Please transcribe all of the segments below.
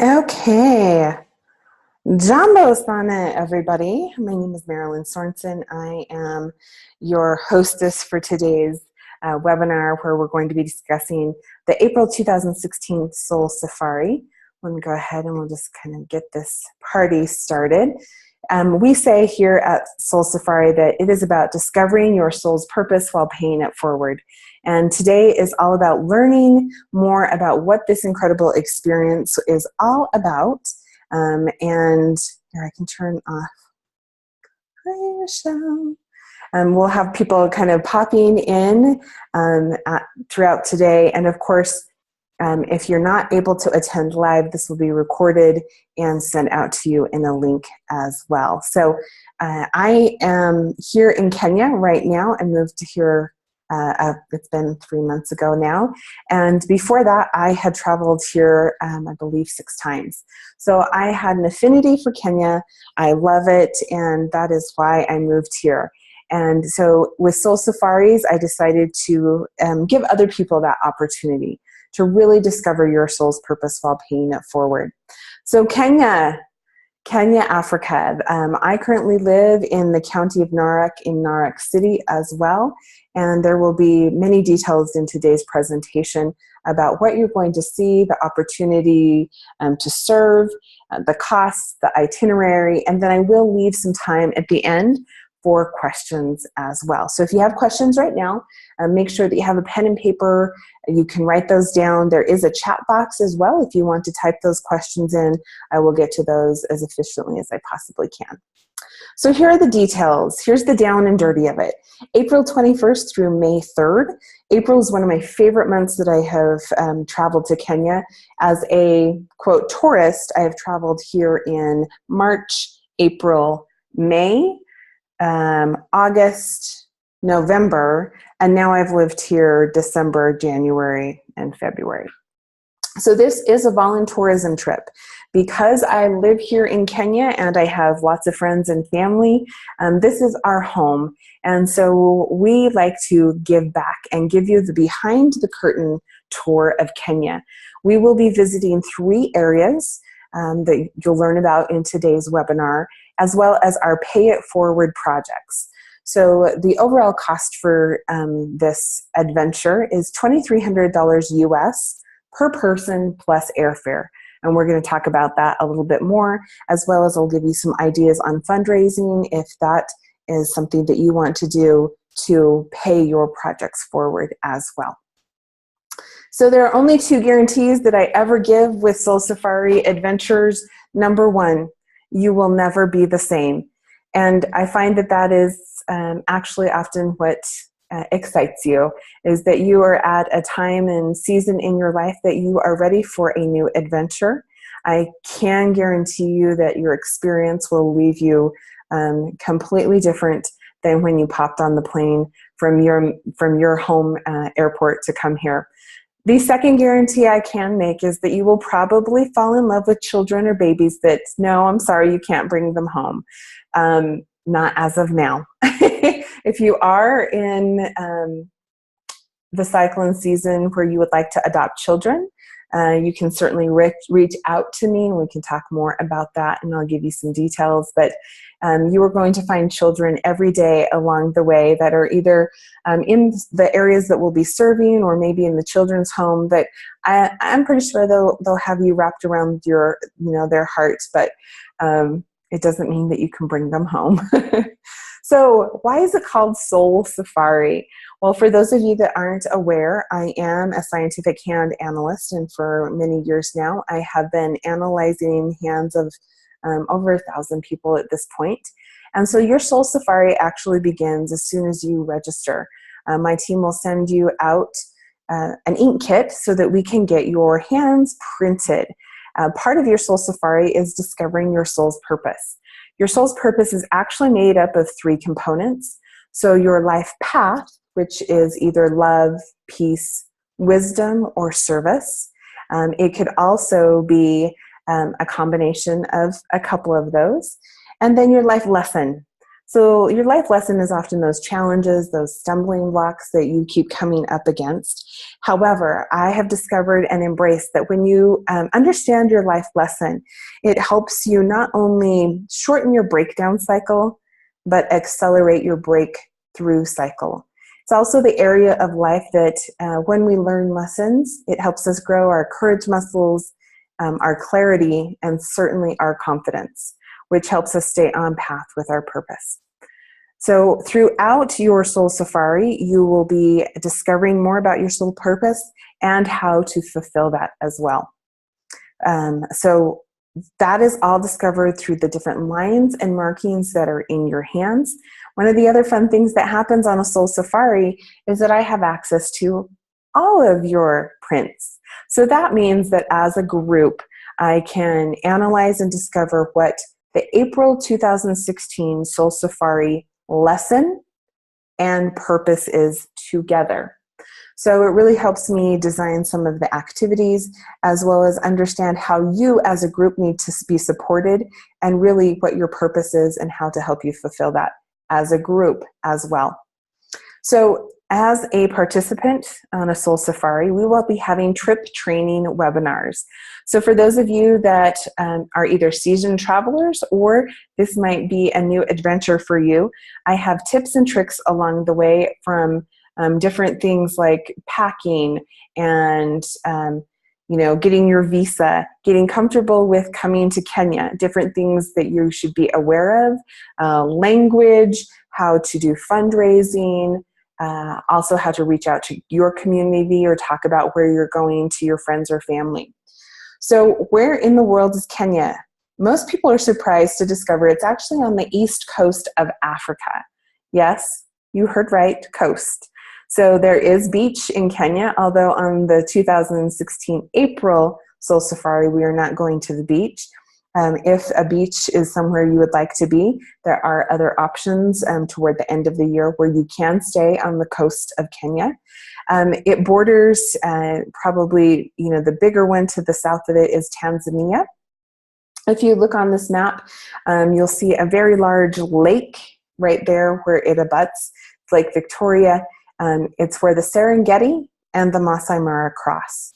Okay. Jumbo Sana, everybody. My name is Marilyn Sorensen. I am your hostess for today's webinar where we're going to be discussing the April 2016 Soul Safari. I'm going to go ahead and we'll just kind of get this party started. We say here at Soul Safari that it is about discovering your soul's purpose while paying it forward. And today is all about learning more about what this incredible experience is all about. And here I can turn off. Hi, Michelle. We'll have people kind of popping in throughout today. And of course, if you're not able to attend live, this will be recorded and sent out to you in a link as well. So I am here in Kenya right now. I moved to here, it's been 3 months ago now. And before that, I had traveled here, I believe 6 times. So I had an affinity for Kenya. I love it. And that is why I moved here. And so with Soul Safaris, I decided to give other people that opportunity to really discover your soul's purpose while paying it forward. So Kenya, Africa. I currently live in the county of Narok in Narok City as well. And there will be many details in today's presentation about what you're going to see, the opportunity to serve, the costs, the itinerary, and then I will leave some time at the end for questions as well. So if you have questions right now, make sure that you have a pen and paper. You can write those down. There is a chat box as well. If you want to type those questions in, I will get to those as efficiently as I possibly can. So here are the details. Here's the down and dirty of it. April 21st through May 3rd. April is one of my favorite months that I have traveled to Kenya. As a, quote, tourist, I have traveled here in March, April, May, August, November, and now I've lived here December, January, and February. So this is a voluntourism trip. Because I live here in Kenya and I have lots of friends and family, this is our home. And so we like to give back and give you the behind the curtain tour of Kenya. We will be visiting 3 areas that you'll learn about in today's webinar, as well as our Pay It Forward projects. So the overall cost for this adventure is $2,300 US per person plus airfare. And we're going to talk about that a little bit more, as well as I'll give you some ideas on fundraising if that is something that you want to do to pay your projects forward as well. So there are only 2 guarantees that I ever give with Soul Safari Adventures. Number 1, you will never be the same. And I find that that is actually often what excites you, is that you are at a time and season in your life that you are ready for a new adventure. I can guarantee you that your experience will leave you completely different than when you popped on the plane from your home airport to come here. The second guarantee I can make is that you will probably fall in love with children or babies that, no, I'm sorry, you can't bring them home. Not as of now. If you are in the cyclone season where you would like to adopt children, you can certainly reach out to me and we can talk more about that and I'll give you some details. But you are going to find children every day along the way that are either in the areas that we'll be serving or maybe in the children's home. But I'm pretty sure they'll have you wrapped around their hearts, but it doesn't mean that you can bring them home. So why is it called Soul Safari? Well, for those of you that aren't aware, I am a scientific hand analyst, and for many years now, I have been analyzing hands of over 1,000 people at this point. And so your Soul Safari actually begins as soon as you register. My team will send you out an ink kit so that we can get your hands printed. Part of your Soul Safari is discovering your soul's purpose. Your soul's purpose is actually made up of 3 components. So your life path, which is either love, peace, wisdom, or service. It could also be a combination of a couple of those. And then your life lesson. So your life lesson is often those challenges, those stumbling blocks that you keep coming up against. However, I have discovered and embraced that when you understand your life lesson, it helps you not only shorten your breakdown cycle, but accelerate your breakthrough cycle. It's also the area of life that when we learn lessons, it helps us grow our courage muscles, our clarity, and certainly our confidence, which helps us stay on path with our purpose. So throughout your soul safari, you will be discovering more about your soul purpose and how to fulfill that as well. So that is all discovered through the different lines and markings that are in your hands. One of the other fun things that happens on a soul safari is that I have access to all of your prints. So that means that as a group, I can analyze and discover what the April 2016 Soul Safari lesson and purpose is together. So it really helps me design some of the activities as well as understand how you as a group need to be supported and really what your purpose is and how to help you fulfill that as a group as well. So as a participant on a Soul Safari, we will be having trip training webinars. So for those of you that are either seasoned travelers or this might be a new adventure for you, I have tips and tricks along the way from different things like packing and getting your visa, getting comfortable with coming to Kenya, different things that you should be aware of, language, how to do fundraising, also how to reach out to your community or talk about where you're going to your friends or family. So where in the world is Kenya? Most people are surprised to discover it's actually on the east coast of Africa. Yes, you heard right, coast. So there is beach in Kenya, although on the 2016 April Soul Safari, we are not going to the beach. If a beach is somewhere you would like to be, there are other options toward the end of the year where you can stay on the coast of Kenya. It borders probably, the bigger one to the south of it is Tanzania. If you look on this map, you'll see a very large lake right there where it abuts. It's Lake Victoria. It's where the Serengeti and the Masai Mara cross.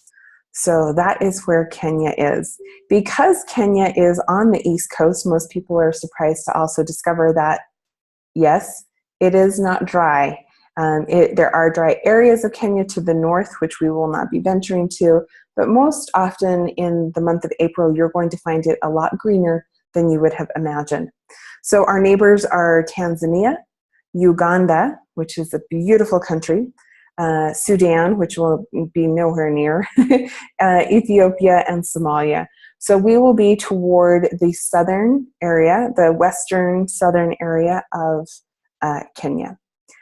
So that is where Kenya is. Because Kenya is on the East Coast, most people are surprised to also discover that, yes, it is not dry. There are dry areas of Kenya to the north, which we will not be venturing to, but most often in the month of April, you're going to find it a lot greener than you would have imagined. So our neighbors are Tanzania, Uganda, which is a beautiful country, Sudan, which will be nowhere near, Ethiopia, and Somalia. So we will be toward the southern area, the western southern area of Kenya.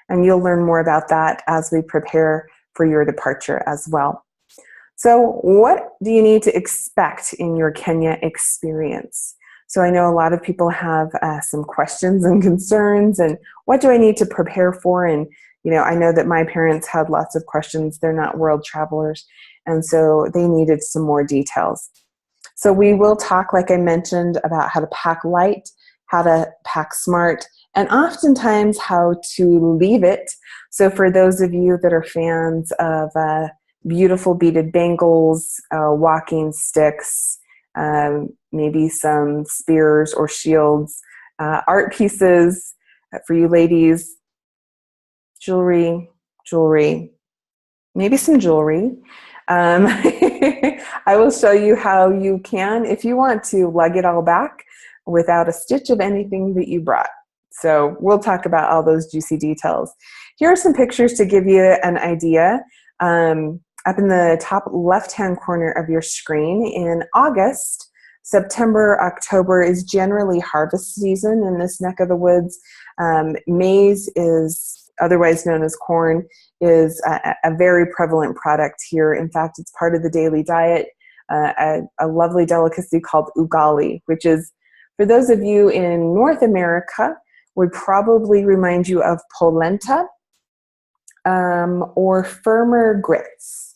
And you'll learn more about that as we prepare for your departure as well. So what do you need to expect in your Kenya experience? So I know a lot of people have some questions and concerns, and what do I need to prepare for? And I know that my parents had lots of questions. They're not world travelers, and so they needed some more details. So we will talk, like I mentioned, about how to pack light, how to pack smart, and oftentimes how to leave it. So for those of you that are fans of beautiful beaded bangles, walking sticks, maybe some spears or shields, art pieces for you ladies, jewelry, maybe some jewelry. I will show you how you can, if you want to, lug it all back without a stitch of anything that you brought. So we'll talk about all those juicy details. Here are some pictures to give you an idea. Up in the top left-hand corner of your screen, in August, September, October is generally harvest season in this neck of the woods. Maize is otherwise known as corn, is a very prevalent product here. In fact, it's part of the daily diet, a lovely delicacy called ugali, which is, for those of you in North America, would probably remind you of polenta or firmer grits.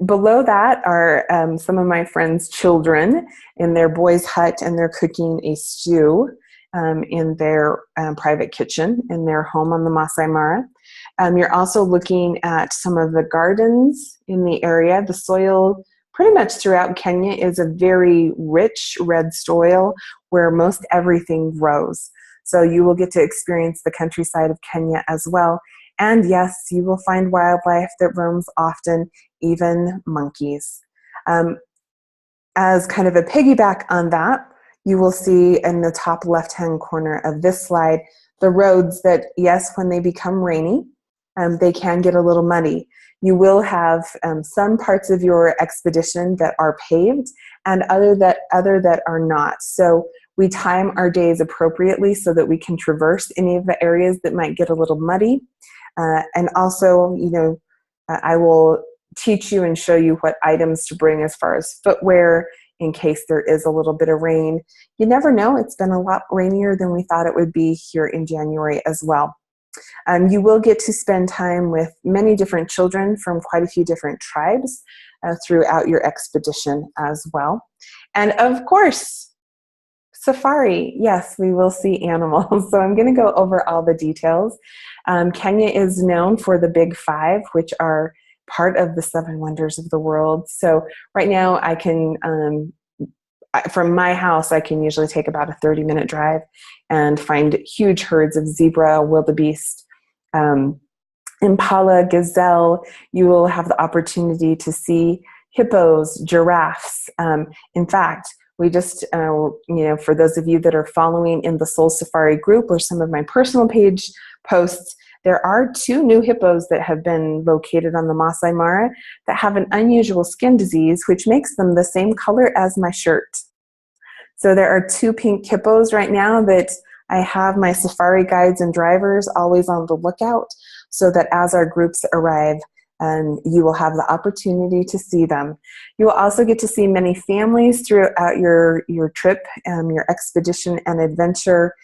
Below that are some of my friends' children in their boys' hut, and they're cooking a stew. in their private kitchen in their home on the Masai Mara. You're also looking at some of the gardens in the area. The soil pretty much throughout Kenya is a very rich red soil where most everything grows. So you will get to experience the countryside of Kenya as well. And yes, you will find wildlife that roams often, even monkeys. As kind of a piggyback on that, you will see in the top left-hand corner of this slide the roads that, yes, when they become rainy, they can get a little muddy. You will have some parts of your expedition that are paved and other that are not. So we time our days appropriately so that we can traverse any of the areas that might get a little muddy. And also, I will teach you and show you what items to bring as far as footwear in case there is a little bit of rain. You never know, it's been a lot rainier than we thought it would be here in January as well. You will get to spend time with many different children from quite a few different tribes throughout your expedition as well. And of course, safari, yes, we will see animals. So I'm going to go over all the details. Kenya is known for the Big Five, which are part of the Seven Wonders of the World. So right now I can, from my house, I can usually take about a 30-minute drive and find huge herds of zebra, wildebeest, impala, gazelle. You will have the opportunity to see hippos, giraffes. In fact, we just, for those of you that are following in the Soul Safari group or some of my personal page posts, there are 2 new hippos that have been located on the Masai Mara that have an unusual skin disease, which makes them the same color as my shirt. So there are 2 pink hippos right now that I have my safari guides and drivers always on the lookout so that as our groups arrive, you will have the opportunity to see them. You will also get to see many families throughout your trip, your expedition and adventure.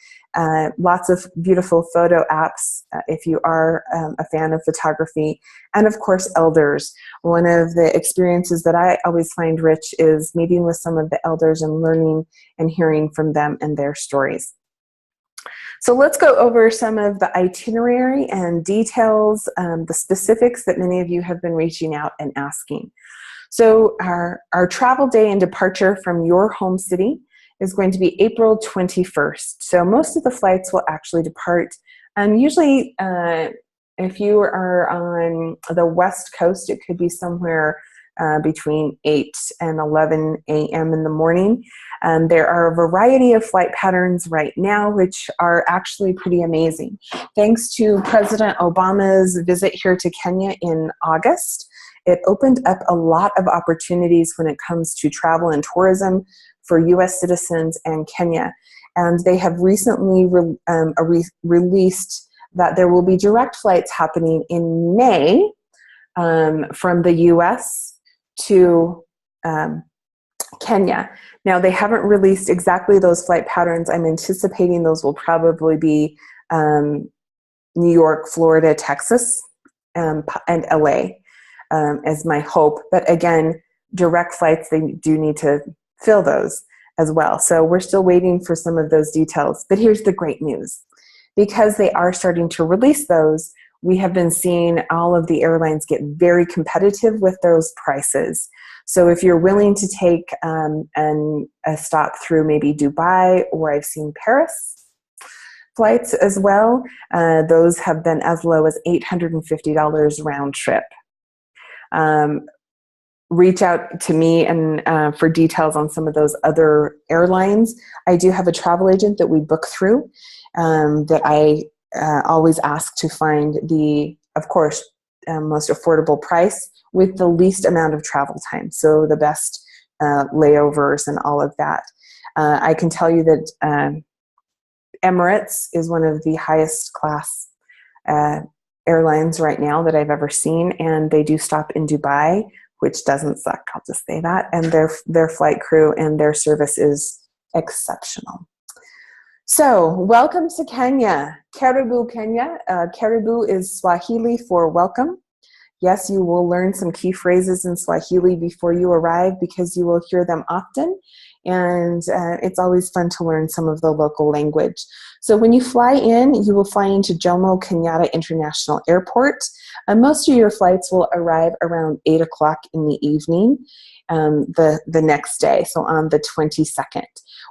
Lots of beautiful photo apps if you are a fan of photography, and of course elders. One of the experiences that I always find rich is meeting with some of the elders and learning and hearing from them and their stories. So let's go over some of the itinerary and details, the specifics that many of you have been reaching out and asking. So our travel day and departure from your home city is going to be April 21st. So most of the flights will actually depart. Usually, if you are on the West Coast, it could be somewhere between 8 and 11 a.m. in the morning. There are a variety of flight patterns right now, which are actually pretty amazing. Thanks to President Obama's visit here to Kenya in August, it opened up a lot of opportunities when it comes to travel and tourism for U.S. citizens and Kenya. And they have recently released that there will be direct flights happening in May from the U.S. to Kenya. Now, they haven't released exactly those flight patterns. I'm anticipating those will probably be New York, Florida, Texas, and LA as my hope. But again, direct flights, they do need to fill those as well. So we're still waiting for some of those details. But here's the great news. Because they are starting to release those, we have been seeing all of the airlines get very competitive with those prices. So if you're willing to take a stop through maybe Dubai, or I've seen Paris flights as well, those have been as low as $850 round trip. Reach out to me and for details on some of those other airlines. I do have a travel agent that we book through that I always ask to find the, of course, most affordable price with the least amount of travel time. So the best layovers and all of that. I can tell you that Emirates is one of the highest class airlines right now that I've ever seen, and they do stop in Dubai, which doesn't suck, I'll just say that, and their flight crew and their service is exceptional. So, welcome to Kenya. Karibu, Kenya. Karibu is Swahili for welcome. Yes, you will learn some key phrases in Swahili before you arrive because you will hear them often. And it's always fun to learn some of the local language. So when you fly in, you will fly into Jomo Kenyatta International Airport. Most of your flights will arrive around 8 o'clock in the evening the next day, so on the 22nd.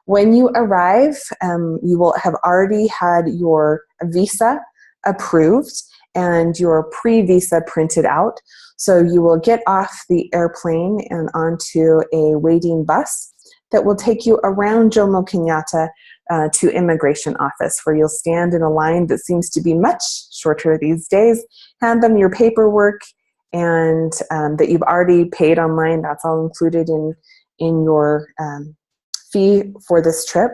When you arrive, you will have already had your visa approved and your pre-visa printed out. So you will get off the airplane and onto a waiting bus that will take you around Jomo Kenyatta to immigration office, where you'll stand in a line that seems to be much shorter these days, hand them your paperwork, and that you've already paid online. That's all included in your fee for this trip.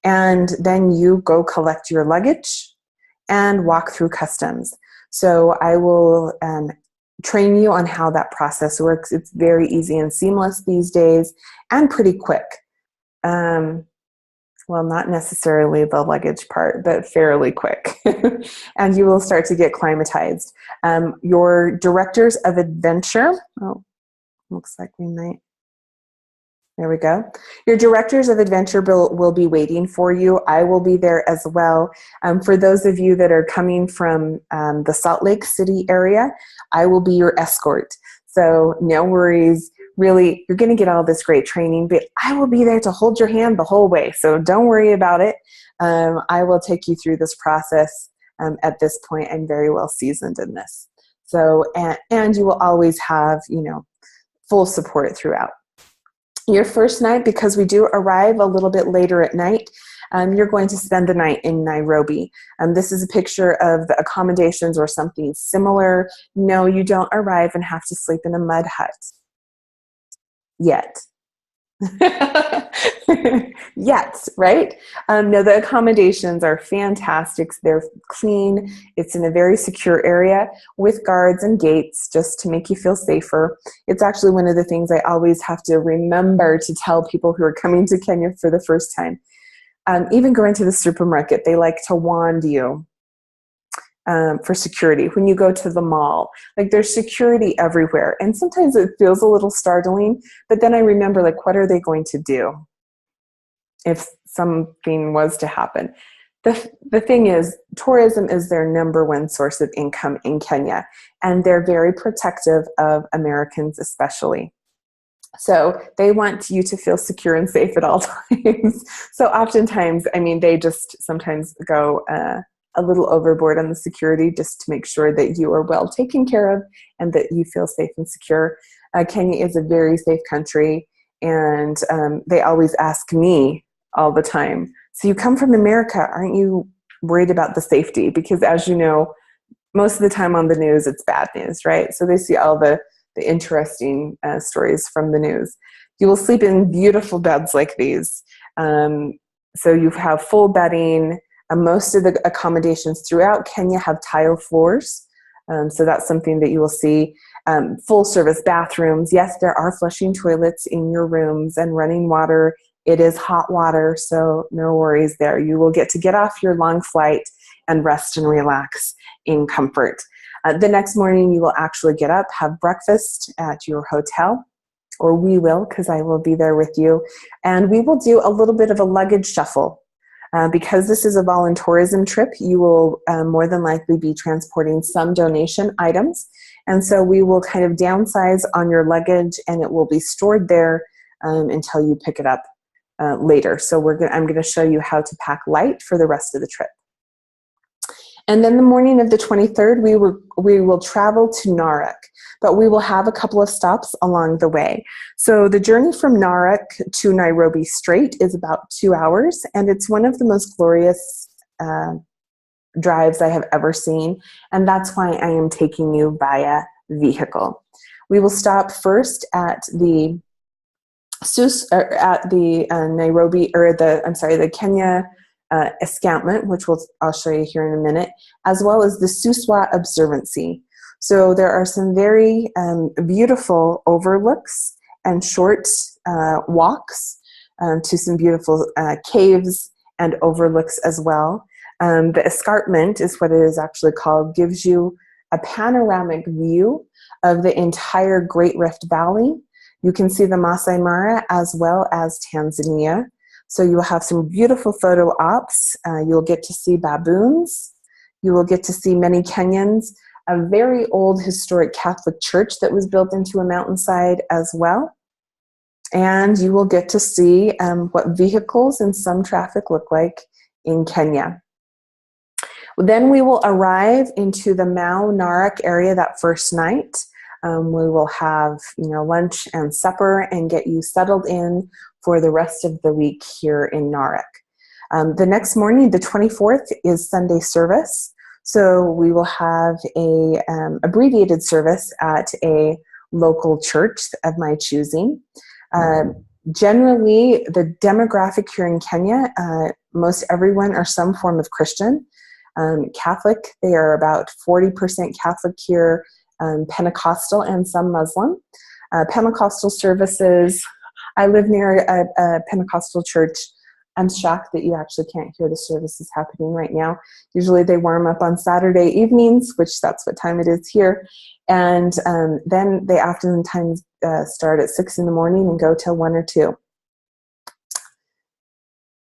And then you go collect your luggage and walk through customs. So I will train you on how that process works. It's very easy and seamless these days and pretty quick. Well, not necessarily the luggage part, but fairly quick. And you will start to get climatized. Your directors of adventure, looks like we might. There we go. Your directors of adventure will be waiting for you. I will be there as well. For those of you that are coming from the Salt Lake City area, I will be your escort. So no worries. Really, you're going to get all this great training, but I will be there to hold your hand the whole way. So don't worry about it. I will take you through this process. At this point, I'm very well seasoned in this. So, and you will always have, full support throughout. Your first night, because we do arrive a little bit later at night, you're going to spend the night in Nairobi. This is a picture of the accommodations or something similar. No, you don't arrive and have to sleep in a mud hut. Yet. Yet, right? No, the accommodations are fantastic. They're clean. It's in a very secure area with guards and gates just to make you feel safer. It's actually one of the things I always have to remember to tell people who are coming to Kenya for the first time. Even going to the supermarket, they like to wand you for security. When you go to the mall, like there's security everywhere. And sometimes it feels a little startling, but then I remember, like, what are they going to do if something was to happen? The thing is, tourism is their number one source of income in Kenya, and they're very protective of Americans especially. So they want you to feel secure and safe at all times. So oftentimes, they just sometimes go a little overboard on the security just to make sure that you are well taken care of and that you feel safe and secure. Kenya is a very safe country, and they always ask me all the time, so you come from America, aren't you worried about the safety? Because as you know, most of the time on the news, it's bad news, right? So they see all the interesting stories from the news. You will sleep in beautiful beds like these. So you have full bedding. Most of the accommodations throughout Kenya have tile floors. So that's something that you will see. Full service bathrooms. Yes, there are flushing toilets in your rooms and running water. It is hot water, so no worries there. You will get off your long flight and rest and relax in comfort. The next morning, you will actually get up, have breakfast at your hotel, or we will, because I will be there with you. And we will do a little bit of a luggage shuffle. Because this is a voluntourism trip, you will more than likely be transporting some donation items. And so we will kind of downsize on your luggage, and it will be stored there until you pick it up later. So I'm going to show you how to pack light for the rest of the trip. And then the morning of the 23rd, we will travel to Narok, but we will have a couple of stops along the way. So the journey from Narok to Nairobi straight is about 2 hours, and it's one of the most glorious drives I have ever seen, and that's why I am taking you via vehicle. We will stop first at the the Kenya escarpment, which I'll show you here in a minute, as well as the Suswa Observancy. So there are some very beautiful overlooks and short walks to some beautiful caves and overlooks as well. The escarpment is what it is actually called, gives you a panoramic view of the entire Great Rift Valley. You can see the Masai Mara as well as Tanzania. So you will have some beautiful photo ops. You'll get to see baboons. You will get to see many Kenyans, a very old historic Catholic church that was built into a mountainside as well. And you will get to see what vehicles and some traffic look like in Kenya. Then we will arrive into the Mau Narok area that first night. We will have lunch and supper and get you settled in for the rest of the week here in Narok. The next morning, the 24th, is Sunday service. So we will have a abbreviated service at a local church of my choosing. Generally, the demographic here in Kenya, most everyone are some form of Christian. Catholic, they are about 40% Catholic here, Pentecostal, and some Muslim. Pentecostal services, I live near a Pentecostal church. I'm shocked that you actually can't hear the services happening right now. Usually they warm up on Saturday evenings, which that's what time it is here. And then they oftentimes start at 6 in the morning and go till 1 or 2.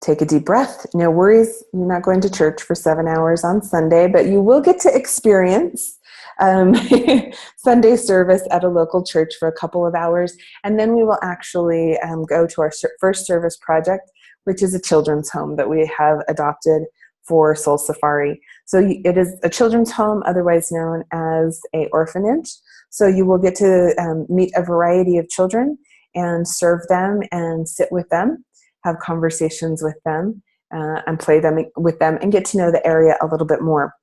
Take a deep breath. No worries, you're not going to church for 7 hours on Sunday, but you will get to experience Sunday service at a local church for a couple of hours. And then we will actually go to our first service project, which is a children's home that we have adopted for Soul Safari. So it is a children's home, otherwise known as an orphanage. So you will get to meet a variety of children and serve them and sit with them, have conversations with them, and play them with them and get to know the area a little bit more.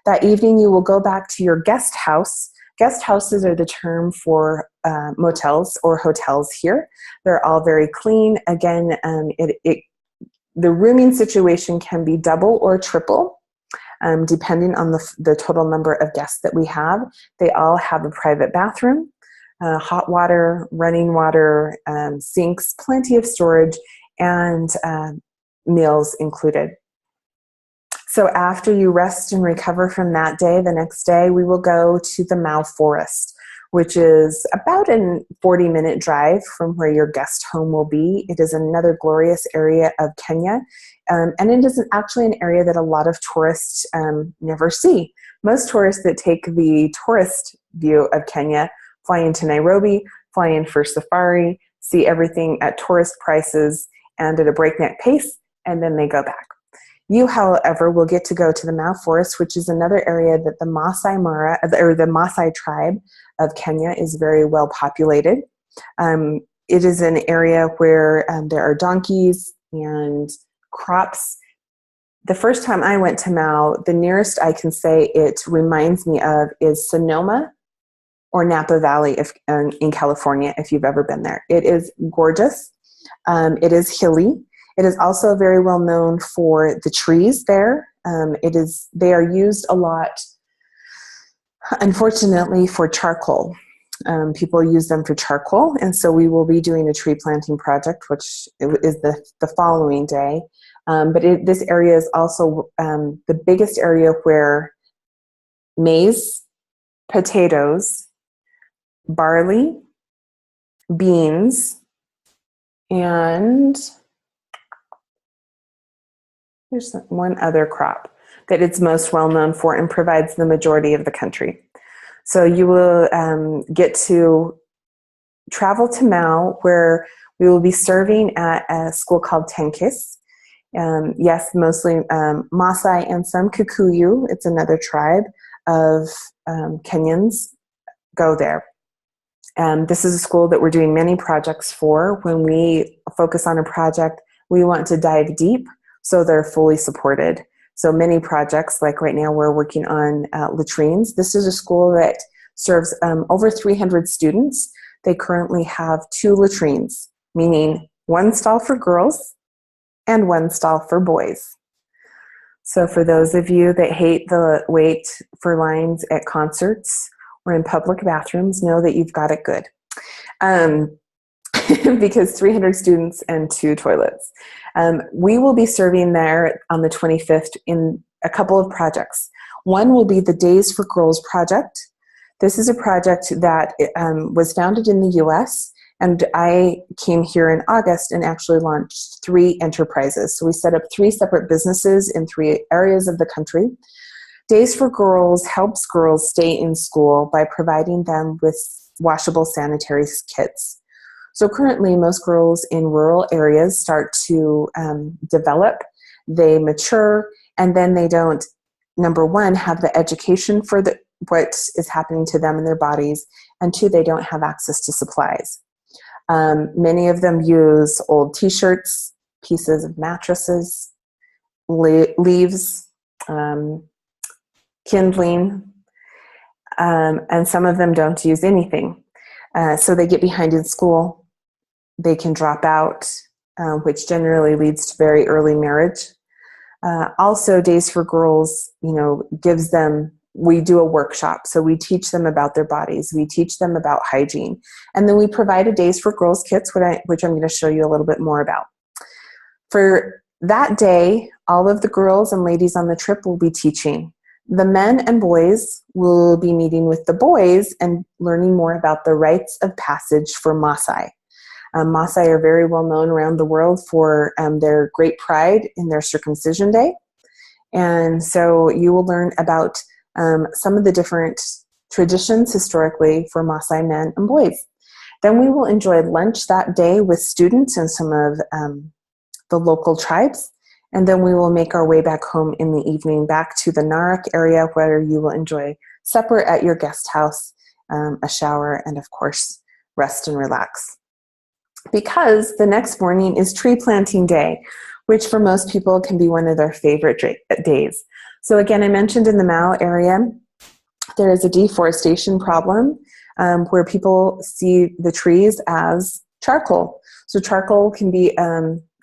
That evening, you will go back to your guest house. Guest houses are the term for motels or hotels here. They're all very clean. Again, the rooming situation can be double or triple, depending on the total number of guests that we have. They all have a private bathroom, hot water, running water, sinks, plenty of storage, and meals included. So after you rest and recover from that day, the next day we will go to the Mau Forest, which is about a 40-minute drive from where your guest home will be. It is another glorious area of Kenya, and it is actually an area that a lot of tourists never see. Most tourists that take the tourist view of Kenya fly into Nairobi, fly in for safari, see everything at tourist prices and at a breakneck pace, and then they go back. You, however, will get to go to the Mau Forest, which is another area that the Masai Mara, or the Maasai tribe of Kenya, is very well populated. It is an area where there are donkeys and crops. The first time I went to Mau, the nearest I can say it reminds me of is Sonoma or Napa Valley in California, if you've ever been there. It is gorgeous. It is hilly. It is also very well known for the trees there. They are used a lot, unfortunately, for charcoal. People use them for charcoal, and so we will be doing a tree planting project, which is the following day. But this area is also the biggest area where maize, potatoes, barley, beans, and there's one other crop that it's most well known for and provides the majority of the country. So you will get to travel to Mau, where we will be serving at a school called Tenkis. Yes, mostly Maasai and some Kikuyu. It's another tribe of Kenyans go there. This is a school that we're doing many projects for. When we focus on a project, we want to dive deep, so they're fully supported. So many projects, like right now we're working on latrines. This is a school that serves over 300 students. They currently have 2 latrines, meaning 1 stall for girls and 1 stall for boys. So for those of you that hate the wait for lines at concerts or in public bathrooms, know that you've got it good. Because 300 students and 2 toilets. We will be serving there on the 25th in a couple of projects. One will be the Days for Girls project. This is a project that was founded in the US, and I came here in August and actually launched 3 enterprises. So we set up 3 separate businesses in 3 areas of the country. Days for Girls helps girls stay in school by providing them with washable sanitary kits. So currently, most girls in rural areas start to develop, they mature, and then they don't, number one, have the education for what is happening to them in their bodies, and 2, they don't have access to supplies. Many of them use old t-shirts, pieces of mattresses, leaves, kindling, and some of them don't use anything. So they get behind in school. They can drop out, which generally leads to very early marriage. Also, Days for Girls, gives them, we do a workshop. So we teach them about their bodies. We teach them about hygiene. And then we provide a Days for Girls kits, which I'm going to show you a little bit more about. For that day, all of the girls and ladies on the trip will be teaching. The men and boys will be meeting with the boys and learning more about the rites of passage for Maasai. Maasai are very well known around the world for their great pride in their circumcision day. And so you will learn about some of the different traditions historically for Maasai men and boys. Then we will enjoy lunch that day with students and some of the local tribes. And then we will make our way back home in the evening back to the Narak area, where you will enjoy supper at your guest house, a shower, and of course, rest and relax. Because the next morning is tree planting day, which for most people can be one of their favorite days. So again, I mentioned in the Mao area, there is a deforestation problem where people see the trees as charcoal. So charcoal can be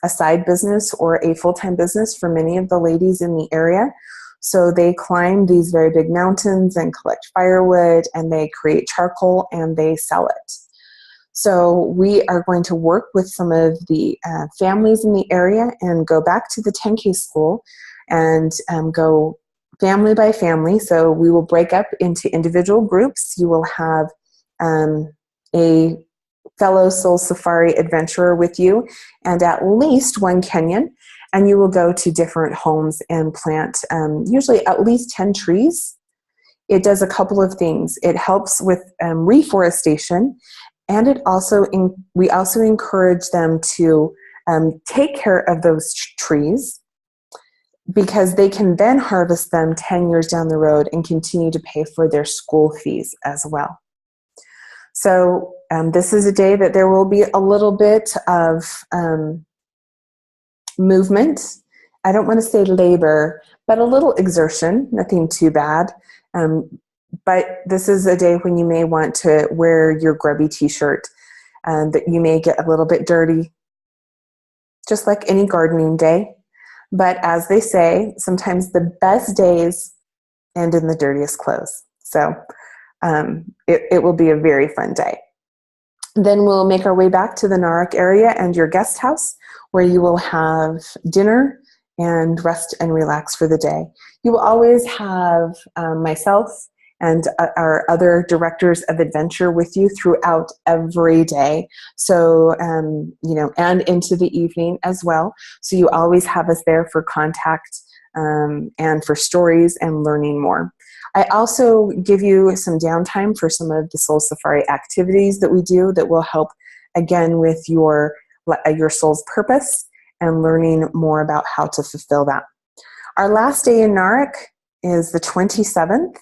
a side business or a full-time business for many of the ladies in the area. So they climb these very big mountains and collect firewood, and they create charcoal and they sell it. So we are going to work with some of the families in the area and go back to the 10K school and go family by family. So we will break up into individual groups. You will have a fellow Soul Safari adventurer with you and at least one Kenyan, and you will go to different homes and plant usually at least 10 trees. It does a couple of things. It helps with reforestation. And we also encourage them to take care of those trees, because they can then harvest them 10 years down the road and continue to pay for their school fees as well. So this is a day that there will be a little bit of movement. I don't want to say labor, but a little exertion, nothing too bad. But this is a day when you may want to wear your grubby t-shirt, that you may get a little bit dirty, just like any gardening day. But as they say, sometimes the best days end in the dirtiest clothes. So it will be a very fun day. Then we'll make our way back to the Narak area and your guest house, where you will have dinner and rest and relax for the day. You will always have myself and our other directors of adventure with you throughout every day. So, and into the evening as well. So you always have us there for contact and for stories and learning more. I also give you some downtime for some of the Soul Safari activities that we do that will help, again, with your soul's purpose and learning more about how to fulfill that. Our last day in Narak is the 27th.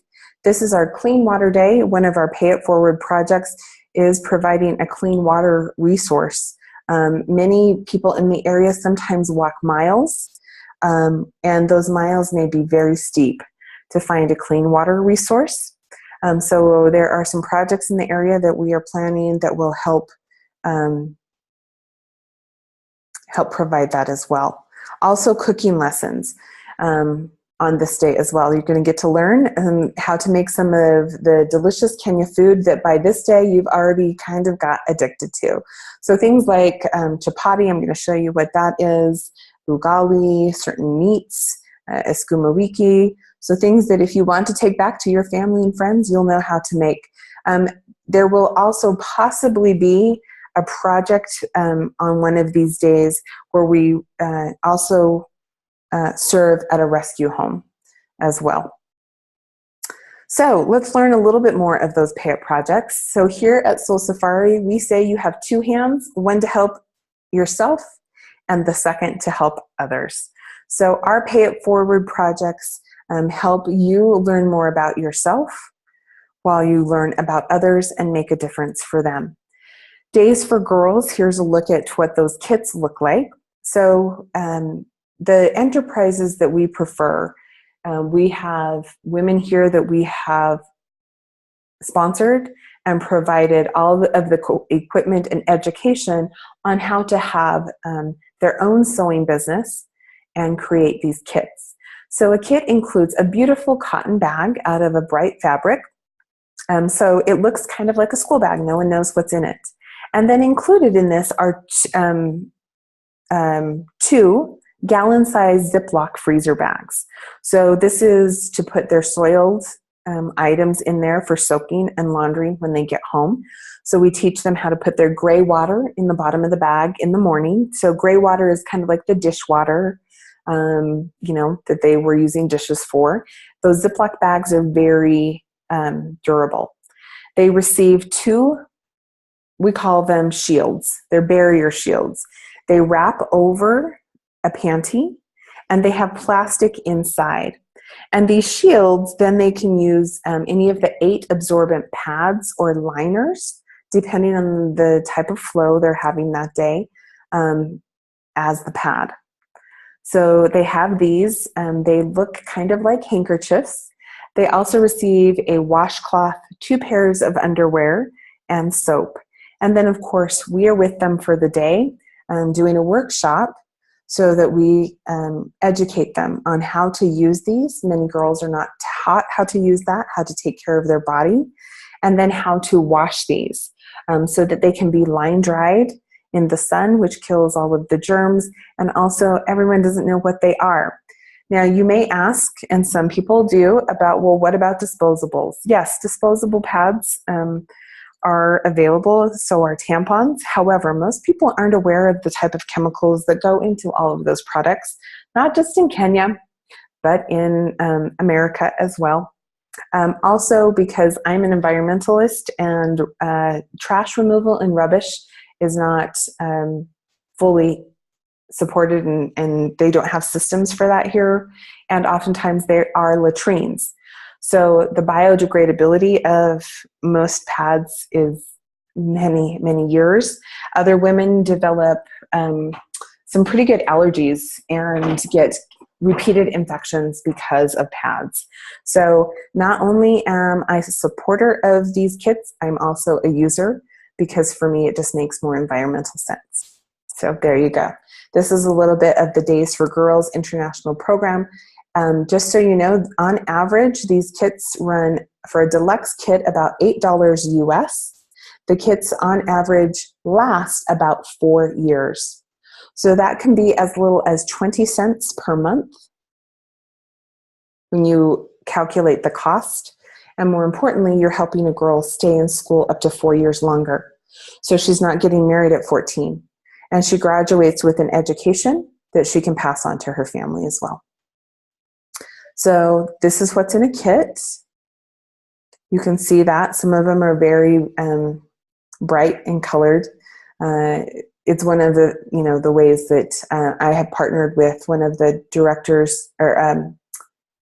This is our Clean Water Day. One of our Pay It Forward projects is providing a clean water resource. Many people in the area sometimes walk miles, and those miles may be very steep to find a clean water resource. So there are some projects in the area that we are planning that will help provide that as well. Also, cooking lessons on this day as well. You're going to get to learn how to make some of the delicious Kenya food that by this day you've already kind of got addicted to. So things like chapati, I'm going to show you what that is, ugali, certain meats, eskumawiki. So things that if you want to take back to your family and friends, you'll know how to make. There will also possibly be a project on one of these days where we also serve at a rescue home as well. So let's learn a little bit more of those Pay It projects. So here at Soul Safari, we say you have two hands, one to help yourself and the second to help others. So our Pay It Forward projects help you learn more about yourself while you learn about others and make a difference for them. Days for Girls, here's a look at what those kits look like. So the enterprises that we prefer, we have women here that we have sponsored and provided all of the equipment and education on how to have their own sewing business and create these kits. So a kit includes a beautiful cotton bag out of a bright fabric. So it looks kind of like a school bag. No one knows what's in it. And then included in this are 2 gallon-sized Ziploc freezer bags. So this is to put their soiled items in there for soaking and laundry when they get home. So we teach them how to put their gray water in the bottom of the bag in the morning. So gray water is kind of like the dishwater, that they were using dishes for. Those Ziploc bags are very durable. They receive 2, we call them shields. They're barrier shields. They wrap over a panty and they have plastic inside. And these shields, then they can use any of the 8 absorbent pads or liners, depending on the type of flow they're having that day, as the pad. So they have these, they look kind of like handkerchiefs. They also receive a washcloth, 2 pairs of underwear, and soap. And then, of course, we are with them for the day, doing a workshop so that we educate them on how to use these. Many girls are not taught how to use that, how to take care of their body, and then how to wash these so that they can be line dried in the sun, which kills all of the germs. And also, everyone doesn't know what they are. Now, you may ask, and some people do, about, well, what about disposables? Yes, disposable pads are available, so are tampons. However, most people aren't aware of the type of chemicals that go into all of those products, not just in Kenya, but in America as well. Also, because I'm an environmentalist and trash removal and rubbish is not fully supported, and they don't have systems for that here, and oftentimes there are latrines. So the biodegradability of most pads is many, many years. Other women develop some pretty good allergies and get repeated infections because of pads. So not only am I a supporter of these kits, I'm also a user, because for me it just makes more environmental sense. So there you go. This is a little bit of the Days for Girls International Program. Just so you know, on average, these kits run for a deluxe kit about $8 US. The kits on average last about 4 years. So that can be as little as 20 cents per month when you calculate the cost. And more importantly, you're helping a girl stay in school up to 4 years longer. So she's not getting married at 14. And she graduates with an education that she can pass on to her family as well. So this is what's in a kit. You can see that some of them are very bright and colored. It's one of the, the ways that I have partnered with one of the directors or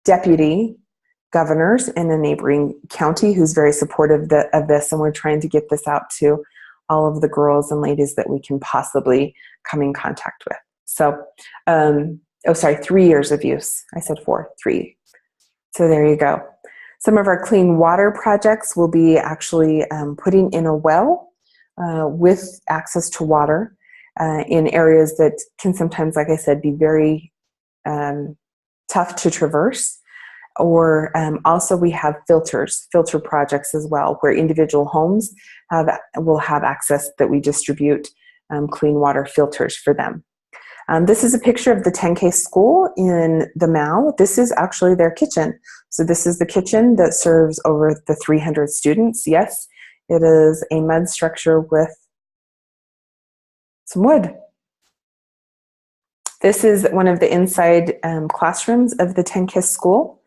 deputy governors in a neighboring county who's very supportive of this, and we're trying to get this out to all of the girls and ladies that we can possibly come in contact with. So, 3 years of use. I said 4, 3. So there you go. Some of our clean water projects will be actually putting in a well with access to water in areas that can sometimes, like I said, be very tough to traverse. Or also we have filter projects as well, where individual homes will have access that we distribute clean water filters for them. This is a picture of the 10K school in the Mao. This is actually their kitchen. So this is the kitchen that serves over the 300 students. Yes, it is a mud structure with some wood. This is one of the inside classrooms of the 10K school.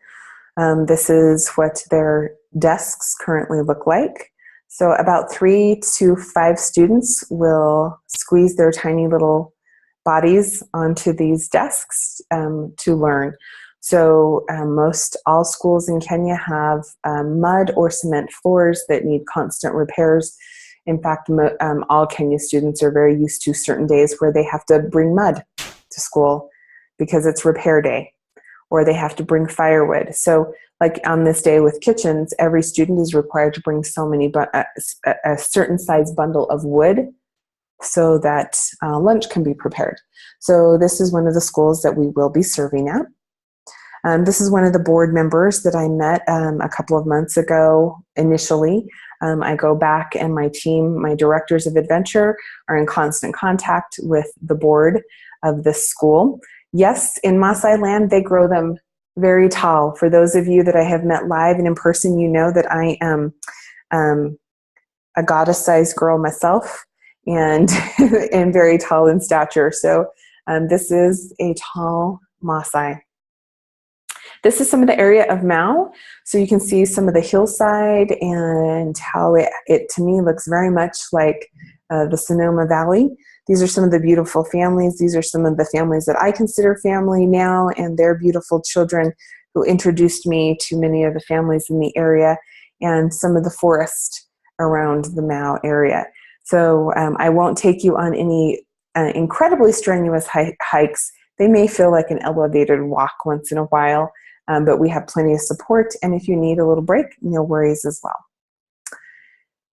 This is what their desks currently look like. So about 3 to 5 students will squeeze their tiny little bodies onto these desks to learn. So most all schools in Kenya have mud or cement floors that need constant repairs. In fact, all Kenya students are very used to certain days where they have to bring mud to school because it's repair day, or they have to bring firewood. So like on this day with kitchens, every student is required to bring so many, a certain size bundle of wood so that lunch can be prepared. So this is one of the schools that we will be serving at. This is one of the board members that I met a couple of months ago initially. I go back and my team, my directors of adventure, are in constant contact with the board of this school. Yes, in Maasai land, they grow them very tall. For those of you that I have met live and in person, you know that I am a goddess-sized girl myself and, and very tall in stature. So this is a tall Maasai. This is some of the area of Mao. So you can see some of the hillside and how it to me looks very much like the Sonoma Valley. These are some of the beautiful families. These are some of the families that I consider family now, and their beautiful children who introduced me to many of the families in the area and some of the forest around the Mao area. So I won't take you on any incredibly strenuous hikes. They may feel like an elevated walk once in a while, but we have plenty of support, and if you need a little break, no worries as well.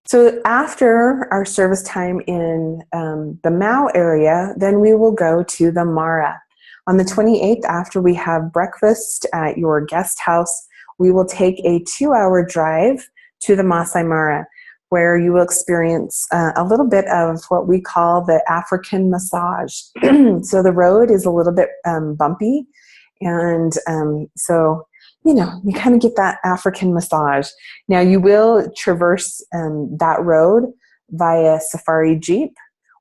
So after our service time in the Mao area, then we will go to the Mara. On the 28th, after we have breakfast at your guest house, we will take a 2-hour drive to the Masai Mara, where you will experience a little bit of what we call the African massage. So the road is a little bit bumpy, and so you know, you kind of get that African massage. Now you will traverse that road via safari jeep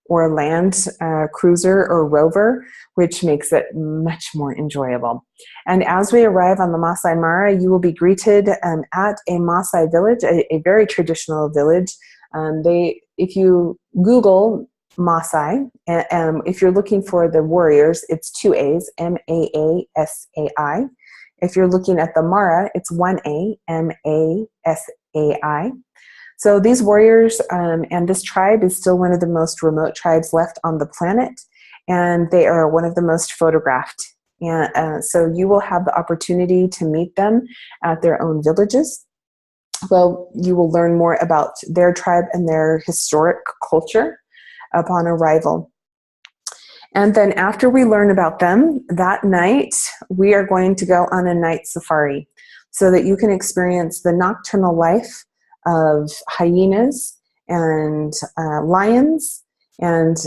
or land cruiser or rover, which makes it much more enjoyable. And as we arrive on the Masai Mara, you will be greeted at a Maasai village, a very traditional village. If you Google Maasai, if you're looking for the warriors, it's 2 A's, M-A-A-S-A-I. If you're looking at the Mara, it's 1A, M-A-S-A-I. So these warriors and this tribe is still one of the most remote tribes left on the planet, and they are one of the most photographed. And so you will have the opportunity to meet them at their own villages. Well, you will learn more about their tribe and their historic culture upon arrival. And then after we learn about them, that night, we are going to go on a night safari so that you can experience the nocturnal life of hyenas and lions and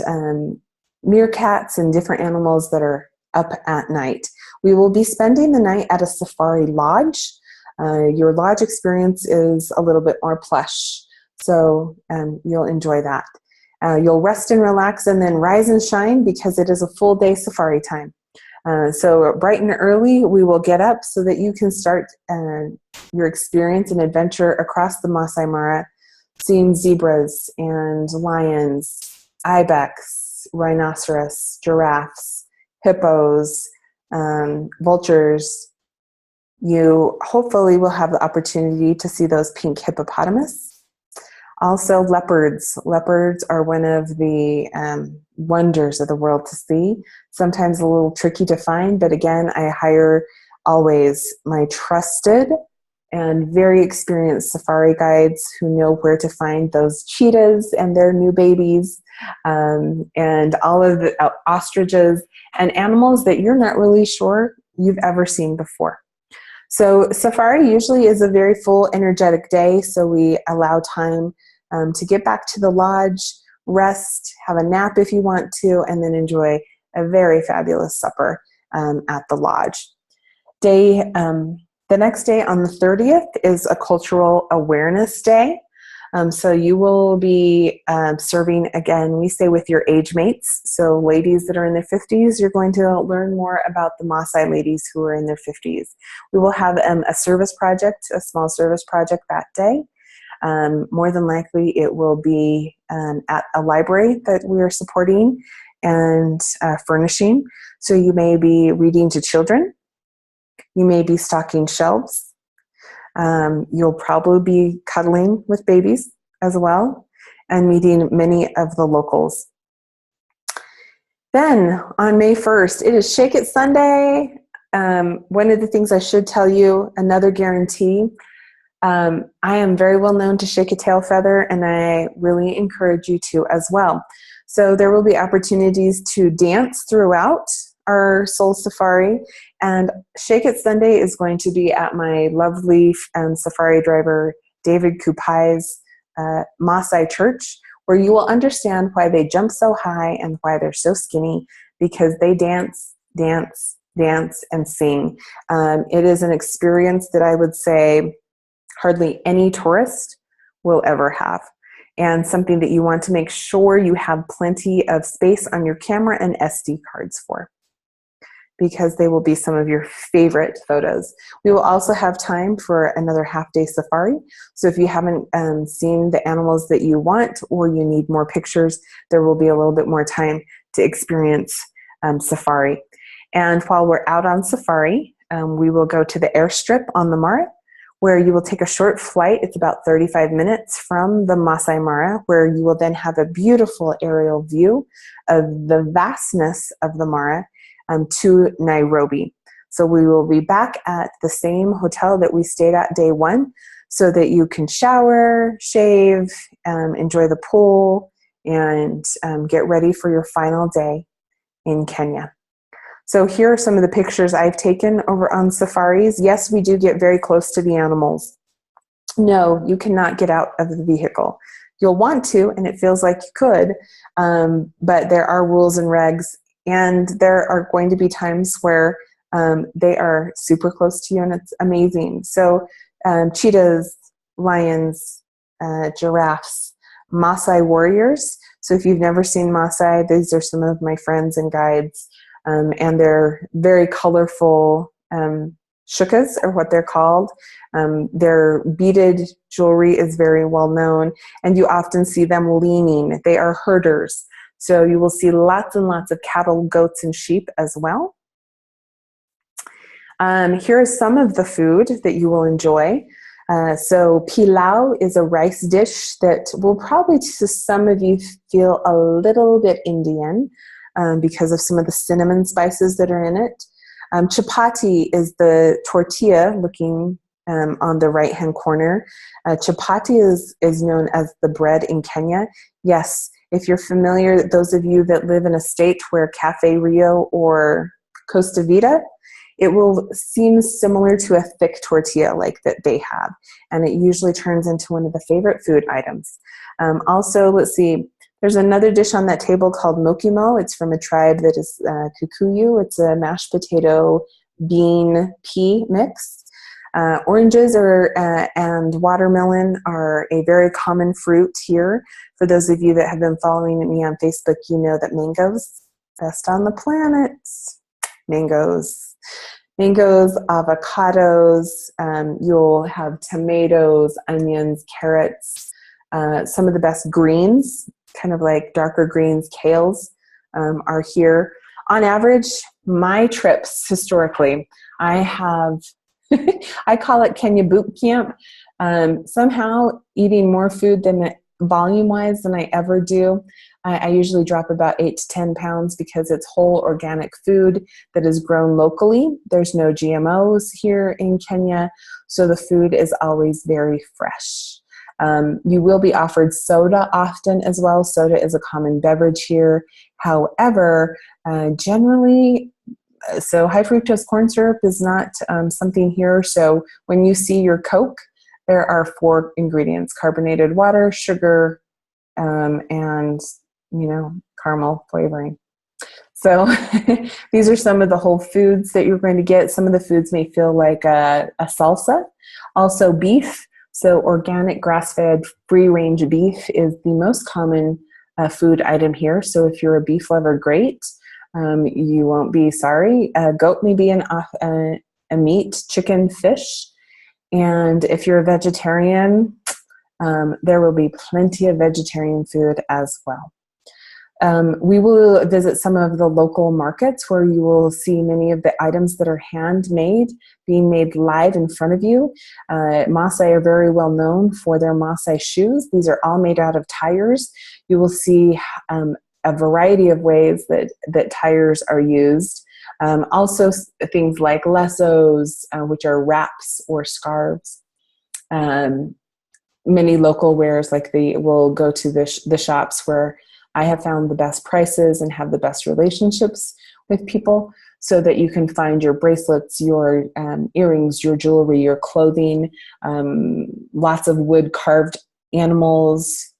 meerkats and different animals that are up at night. We will be spending the night at a safari lodge. Your lodge experience is a little bit more plush, so you'll enjoy that. You'll rest and relax and then rise and shine because it is a full day safari time. So bright and early, we will get up so that you can start your experience and adventure across the Masai Mara, seeing zebras and lions, ibex, rhinoceros, giraffes, hippos, vultures. You hopefully will have the opportunity to see those pink hippopotamus. Also leopards. Leopards are one of the wonders of the world to see. Sometimes a little tricky to find, but again, I hire always my trusted and very experienced safari guides who know where to find those cheetahs and their new babies, and all of the ostriches and animals that you're not really sure you've ever seen before. So safari usually is a very full, energetic day, so we allow time to get back to the lodge, rest, have a nap if you want to, and then enjoy a very fabulous supper at the lodge. The next day on the 30th is a cultural awareness day. So you will be serving, again, we say with your age mates. So ladies that are in their 50s, you're going to learn more about the Maasai ladies who are in their 50s. We will have a service project, a small service project that day. More than likely, it will be at a library that we are supporting and furnishing. So you may be reading to children. You may be stocking shelves. You'll probably be cuddling with babies as well and meeting many of the locals. Then on May 1st, it is Shake It Sunday. One of the things I should tell you, another guarantee, I am very well known to shake a tail feather, and I really encourage you to as well. So there will be opportunities to dance throughout our Soul Safari, and Shake It Sunday is going to be at my lovely safari driver David Kupai's Maasai church, where you will understand why they jump so high and why they're so skinny, because they dance, dance, dance, and sing. It is an experience that I would say hardly any tourist will ever have, and something that you want to make sure you have plenty of space on your camera and SD cards for, because they will be some of your favorite photos. We will also have time for another half-day safari. So if you haven't seen the animals that you want, or you need more pictures, there will be a little bit more time to experience safari. And while we're out on safari, we will go to the airstrip on the Mara, where you will take a short flight. It's about 35 minutes from the Masai Mara, where you will then have a beautiful aerial view of the vastness of the Mara to Nairobi. So we will be back at the same hotel that we stayed at day one, so that you can shower, shave, enjoy the pool, and get ready for your final day in Kenya. So here are some of the pictures I've taken over on safaris. Yes, we do get very close to the animals. No, you cannot get out of the vehicle. You'll want to, and it feels like you could, but there are rules and regs, and there are going to be times where they are super close to you, and it's amazing. So cheetahs, lions, giraffes, Maasai warriors. So if you've never seen Maasai, these are some of my friends and guides. And they're very colorful shukas, are what they're called. Their beaded jewelry is very well known, and you often see them leaning. They are herders, so you will see lots and lots of cattle, goats, and sheep as well. Here is some of the food that you will enjoy. So pilau is a rice dish that will probably to some of you feel a little bit Indian, because of some of the cinnamon spices that are in it. Chapati is the tortilla looking on the right-hand corner. Chapati is known as the bread in Kenya. Yes, if you're familiar, those of you that live in a state where Cafe Rio or Costa Vida, it will seem similar to a thick tortilla like that they have. And it usually turns into one of the favorite food items. Also, let's see, there's another dish on that table called mokimo. It's from a tribe that is Kikuyu. It's a mashed potato, bean, pea mix. Oranges and watermelon are a very common fruit here. For those of you that have been following me on Facebook, you know that mangoes, best on the planet. Mangoes, avocados, you'll have tomatoes, onions, carrots, some of the best greens, kind of like darker greens, kales, are here. On average, my trips historically, I have, I call it Kenya boot camp. Somehow eating more food than volume-wise than I ever do. I usually drop about 8 to 10 pounds because it's whole organic food that is grown locally. There's no GMOs here in Kenya, so the food is always very fresh. You will be offered soda often as well. Soda is a common beverage here. However, generally, so high fructose corn syrup is not something here. So when you see your Coke, there are 4 ingredients: carbonated water, sugar, and caramel flavoring. So these are some of the whole foods that you're going to get. Some of the foods may feel like a salsa. Also beef. So organic grass-fed free-range beef is the most common food item here. So if you're a beef lover, great. You won't be sorry. Goat may be a meat, chicken, fish. And if you're a vegetarian, there will be plenty of vegetarian food as well. We will visit some of the local markets where you will see many of the items that are handmade being made live in front of you. Maasai are very well known for their Maasai shoes. These are all made out of tires. You will see a variety of ways that tires are used. Also things like lesos, which are wraps or scarves. Many local wares, like will go to the shops where I have found the best prices and have the best relationships with people, so that you can find your bracelets, your earrings, your jewelry, your clothing, lots of wood carved animals,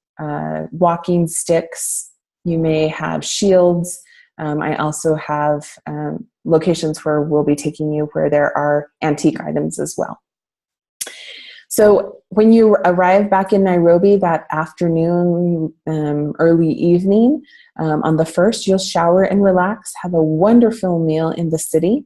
walking sticks. You may have shields. I also have locations where we'll be taking you where there are antique items as well. So when you arrive back in Nairobi that afternoon, early evening, on the 1st, you'll shower and relax, have a wonderful meal in the city,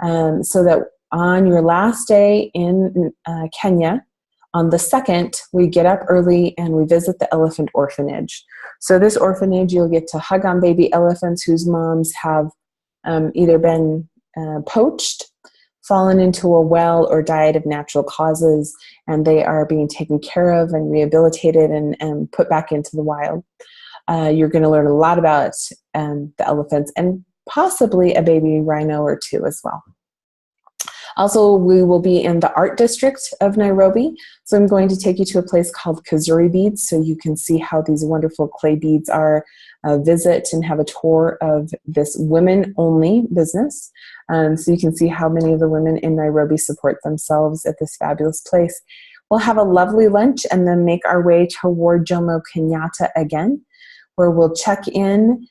so that on your last day in Kenya, on the 2nd, we get up early and we visit the elephant orphanage. So this orphanage, you'll get to hug on baby elephants whose moms have either been poached, fallen into a well, or died of natural causes, and they are being taken care of and rehabilitated and put back into the wild. You're going to learn a lot about the elephants and possibly a baby rhino or two as well. Also, we will be in the art district of Nairobi. So I'm going to take you to a place called Kazuri Beads so you can see how these wonderful clay beads are, visit and have a tour of this women-only business. So you can see how many of the women in Nairobi support themselves at this fabulous place. We'll have a lovely lunch and then make our way toward Jomo Kenyatta again, where we'll check in,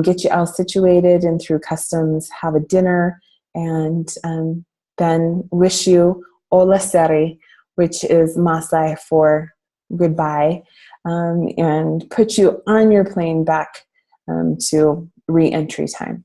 get you all situated and through customs, have a dinner, and then wish you Ola Seri, which is Maasai for goodbye, and put you on your plane back to re-entry time.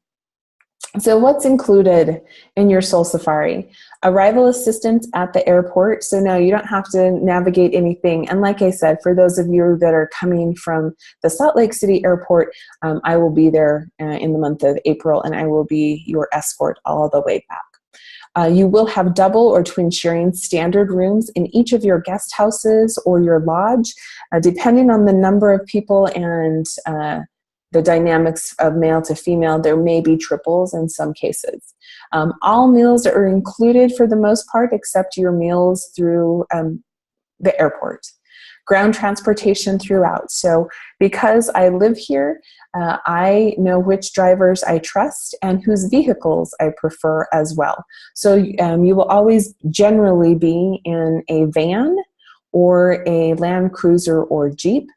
So what's included in your Soul Safari? Arrival assistance at the airport. So now you don't have to navigate anything. And like I said, for those of you that are coming from the Salt Lake City airport, I will be there in the month of April, and I will be your escort all the way back. You will have double or twin sharing standard rooms in each of your guest houses or your lodge, depending on the number of people and the dynamics of male to female. There may be triples in some cases. All meals are included for the most part, except your meals through the airport. Ground transportation throughout. So because I live here, I know which drivers I trust and whose vehicles I prefer as well. So you will always generally be in a van or a Land Cruiser or Jeep.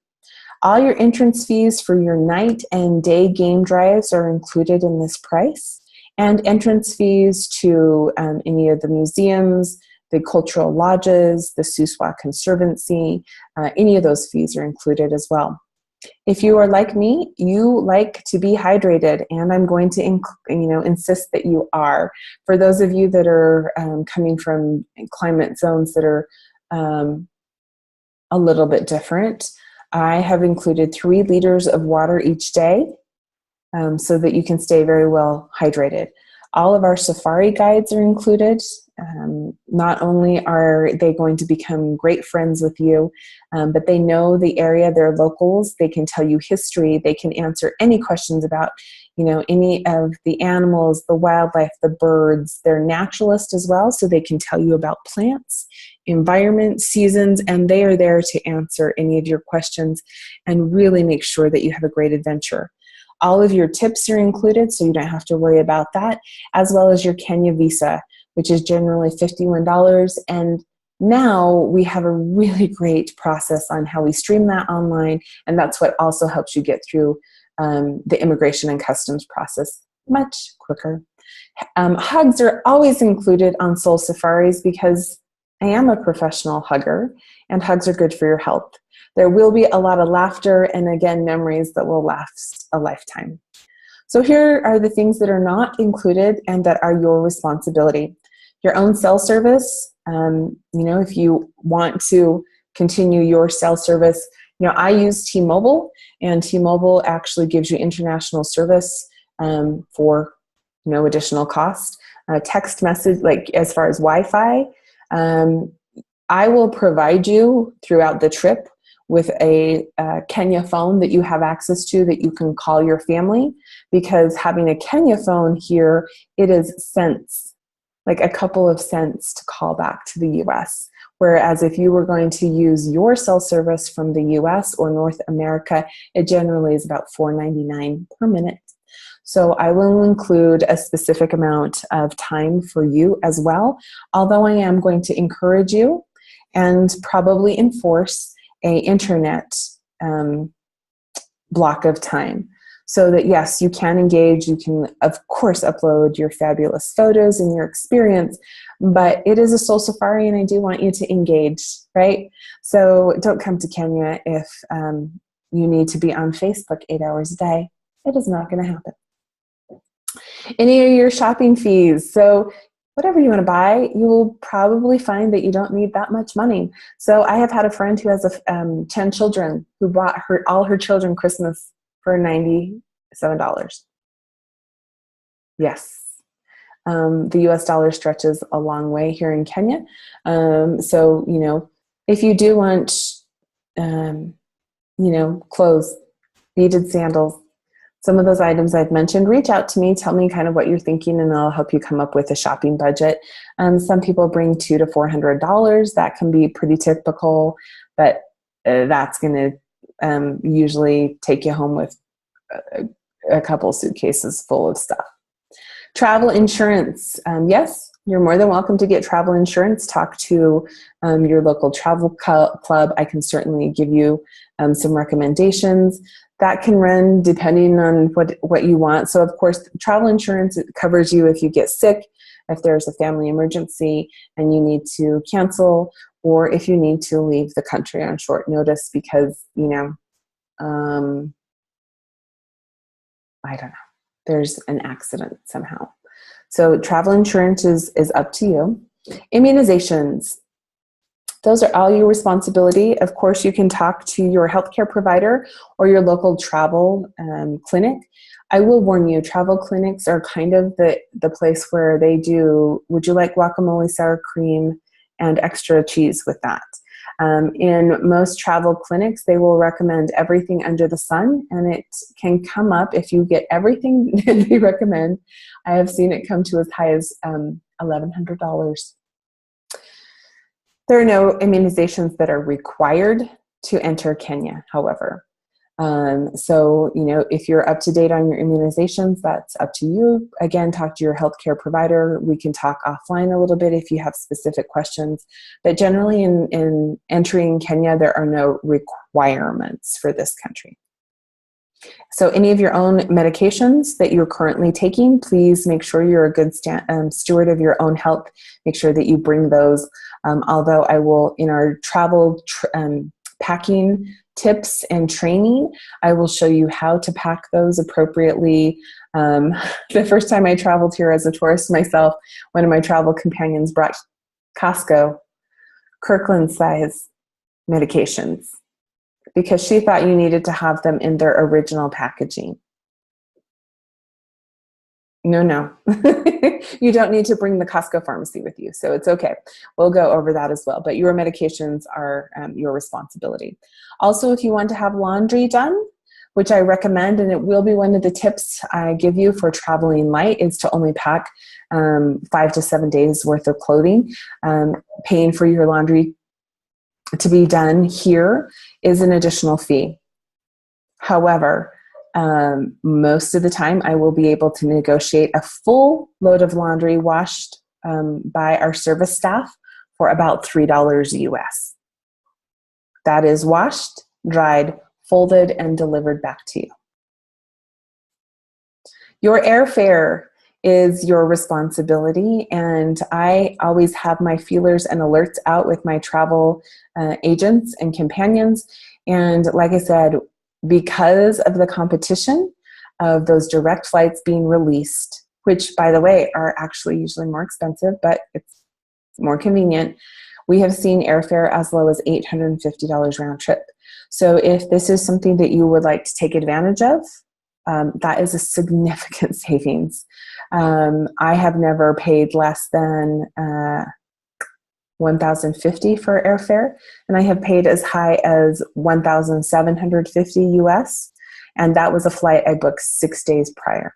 All your entrance fees for your night and day game drives are included in this price, and entrance fees to any of the museums, the cultural lodges, the Suswa Conservancy, any of those fees are included as well. If you are like me, you like to be hydrated, and I'm going to insist that you are. For those of you that are coming from climate zones that are a little bit different, I have included 3 liters of water each day so that you can stay very well hydrated. All of our safari guides are included. Not only are they going to become great friends with you, but they know the area, they're locals, they can tell you history, they can answer any questions about, any of the animals, the wildlife, the birds. They're naturalists as well, so they can tell you about plants, environment, seasons, and they are there to answer any of your questions and really make sure that you have a great adventure. All of your tips are included, so you don't have to worry about that, as well as your Kenya visa, which is generally $51. And now we have a really great process on how we stream that online, and that's what also helps you get through the immigration and customs process much quicker. Hugs are always included on soul safaris because I am a professional hugger, and hugs are good for your health. There will be a lot of laughter and, again, memories that will last a lifetime. So here are the things that are not included and that are your responsibility. Your own cell service, if you want to continue your cell service, I use T-Mobile, and T-Mobile actually gives you international service for no additional cost. Text message, like as far as Wi-Fi, I will provide you throughout the trip with a Kenya phone that you have access to that you can call your family, because having a Kenya phone here, it is cents, like a couple of cents to call back to the US. Whereas if you were going to use your cell service from the US or North America, it generally is about $4.99 per minute. So I will include a specific amount of time for you as well, although I am going to encourage you and probably enforce a internet block of time, so that yes, you can engage, you can of course upload your fabulous photos and your experience, but it is a soul safari and I do want you to engage, right? So don't come to Kenya if you need to be on Facebook 8 hours a day. It is not going to happen. Any of your shopping fees. So whatever you want to buy, you will probably find that you don't need that much money. So I have had a friend who has 10 children who bought all her children Christmas for $97. Yes. The US dollar stretches a long way here in Kenya. So, if you do want, clothes, beaded sandals, some of those items I've mentioned, reach out to me, tell me kind of what you're thinking, and I'll help you come up with a shopping budget. Some people bring $200 to $400. That can be pretty typical, but that's going to usually take you home with a couple suitcases full of stuff. Travel insurance. Yes, you're more than welcome to get travel insurance. Talk to your local travel club. I can certainly give you some recommendations. That can run depending on what you want. So of course, travel insurance, it covers you if you get sick, if there's a family emergency and you need to cancel, or if you need to leave the country on short notice because, I don't know, there's an accident somehow. So travel insurance is up to you. Immunizations. Those are all your responsibility. Of course, you can talk to your healthcare provider or your local travel clinic. I will warn you, travel clinics are kind of the place where they do, would you like guacamole, sour cream, and extra cheese with that? In most travel clinics, they will recommend everything under the sun, and it can come up, if you get everything that they recommend, I have seen it come to as high as $1,100. There are no immunizations that are required to enter Kenya, however. So, if you're up to date on your immunizations, that's up to you. Again, talk to your healthcare provider. We can talk offline a little bit if you have specific questions. But generally in entering Kenya, there are no requirements for this country. So any of your own medications that you're currently taking, please make sure you're a good steward of your own health. Make sure that you bring those. Although I will, in our travel packing tips and training, I will show you how to pack those appropriately. The first time I traveled here as a tourist myself, one of my travel companions brought Costco Kirkland size medications because she thought you needed to have them in their original packaging. No. You don't need to bring the Costco pharmacy with you, so it's okay. We'll go over that as well, but your medications are your responsibility. Also, if you want to have laundry done, which I recommend, and it will be one of the tips I give you for traveling light, is to only pack 5 to 7 days worth of clothing. Paying for your laundry to be done here is an additional fee. However, most of the time I will be able to negotiate a full load of laundry washed by our service staff for about $3 US. That is washed, dried, folded, and delivered back to you. Your airfare is your responsibility, and I always have my feelers and alerts out with my travel agents and companions. And like I said, because of the competition of those direct flights being released, which, by the way, are actually usually more expensive, but it's more convenient, we have seen airfare as low as $850 round trip. So if this is something that you would like to take advantage of, that is a significant savings. I have never paid less than $1,050 for airfare, and I have paid as high as $1,750 US, and that was a flight I booked 6 days prior.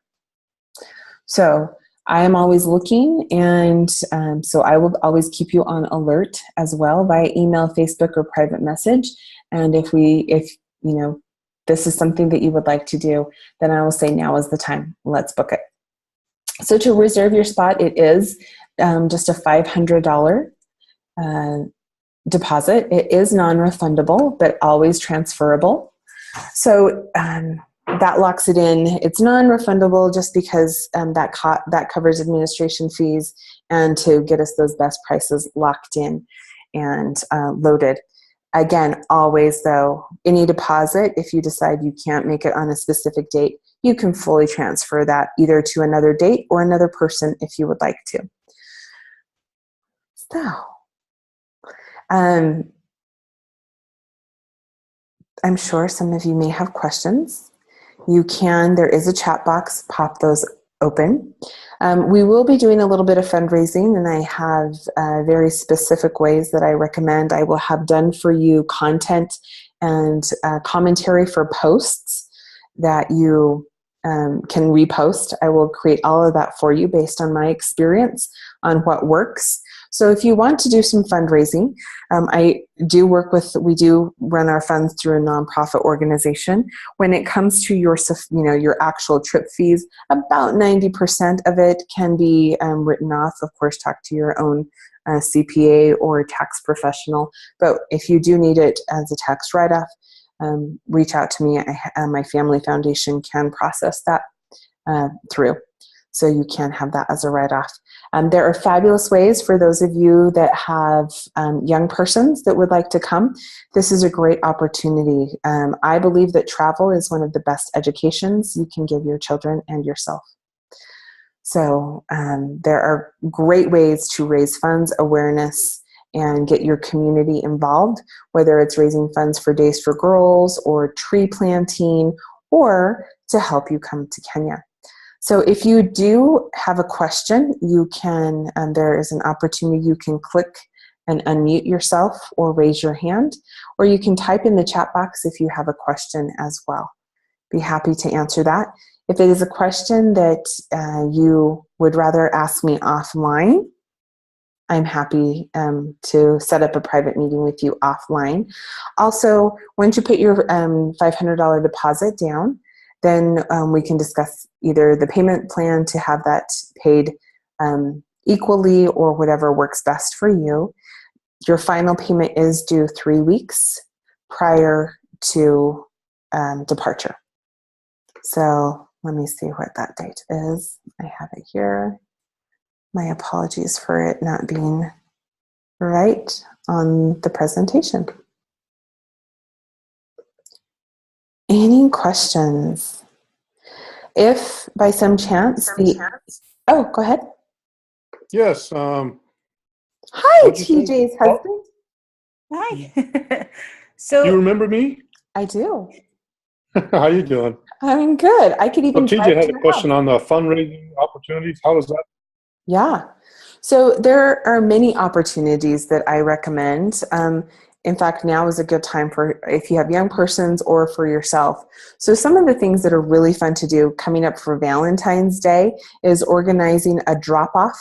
So I am always looking, and so I will always keep you on alert as well via email, Facebook, or private message. And if this is something that you would like to do, then I will say now is the time. Let's book it. So to reserve your spot, it is just a $500 deposit. It is non-refundable, but always transferable. So that locks it in. It's non-refundable just because that covers administration fees and to get us those best prices locked in and loaded. Again, always though, any deposit, if you decide you can't make it on a specific date, you can fully transfer that either to another date or another person if you would like to. So, I'm sure some of you may have questions. There is a chat box, pop those open. We will be doing a little bit of fundraising, and I have very specific ways that I recommend. I will have done for you content and commentary for posts that you can repost. I will create all of that for you based on my experience on what works. So if you want to do some fundraising, we do run our funds through a nonprofit organization. When it comes to your actual trip fees, about 90% of it can be written off. Of course, talk to your own CPA or tax professional. But if you do need it as a tax write-off, reach out to me. My family foundation can process that through. So you can have that as a write-off. There are fabulous ways for those of you that have young persons that would like to come. This is a great opportunity. I believe that travel is one of the best educations you can give your children and yourself. So there are great ways to raise funds, awareness, and get your community involved, whether it's raising funds for Days for Girls or tree planting or to help you come to Kenya. So if you do have a question, you can, there is an opportunity you can click and unmute yourself or raise your hand, or you can type in the chat box if you have a question as well. Be happy to answer that. If it is a question that you would rather ask me offline, I'm happy to set up a private meeting with you offline. Also, once you put your $500 deposit down, then we can discuss either the payment plan to have that paid equally or whatever works best for you. Your final payment is due 3 weeks prior to departure. So let me see what that date is. I have it here. My apologies for it not being right on the presentation. Any questions? If by some chance oh, go ahead. Yes. Hi, TJ's husband. Hi. So you remember me? I do. How you doing? I'm good. I could even. TJ had a question on the fundraising opportunities. How does that? Yeah. So there are many opportunities that I recommend. In fact, now is a good time for if you have young persons or for yourself. So some of the things that are really fun to do coming up for Valentine's Day is organizing a drop-off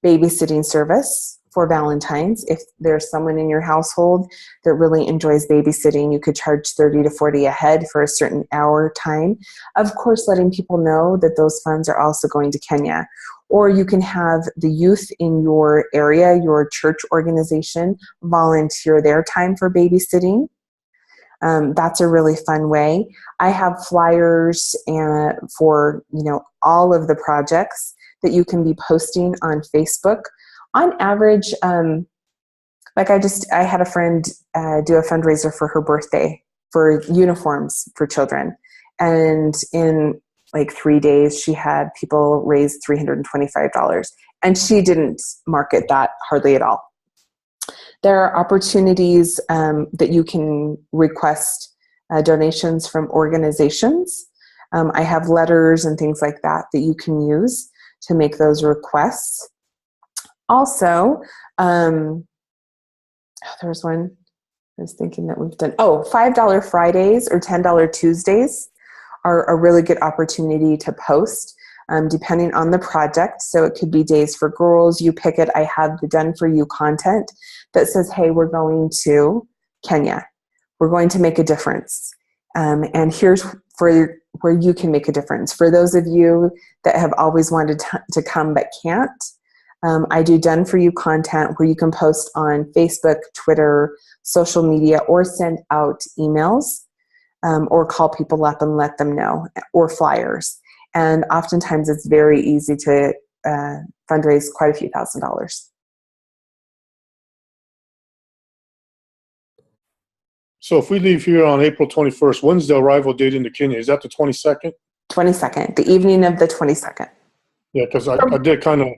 babysitting service for Valentine's. If there's someone in your household that really enjoys babysitting, you could charge $30 to $40 a head for a certain hour time. Of course, letting people know that those funds are also going to Kenya. Or you can have the youth in your area, your church organization, volunteer their time for babysitting. That's a really fun way. I have flyers for all of the projects that you can be posting on Facebook. On average, I had a friend do a fundraiser for her birthday for uniforms for children, and in like 3 days, she had people raise $325, and she didn't market that hardly at all. There are opportunities that you can request donations from organizations. I have letters and things like that that you can use to make those requests. Also, there's one I was thinking that we've done. $5 Fridays or $10 Tuesdays are a really good opportunity to post, depending on the project. So it could be Days for Girls. You pick it. I have the Done For You content that says, hey, we're going to Kenya. We're going to make a difference. And here's where you can make a difference. For those of you that have always wanted to come but can't, I do Done For You content where you can post on Facebook, Twitter, social media, or send out emails, or call people up and let them know, or flyers. And oftentimes it's very easy to fundraise quite a few $1,000s. So if we leave here on April 21st, when's the arrival date into Kenya? Is that the 22nd? 22nd, the evening of the 22nd. Yeah, because I did kind of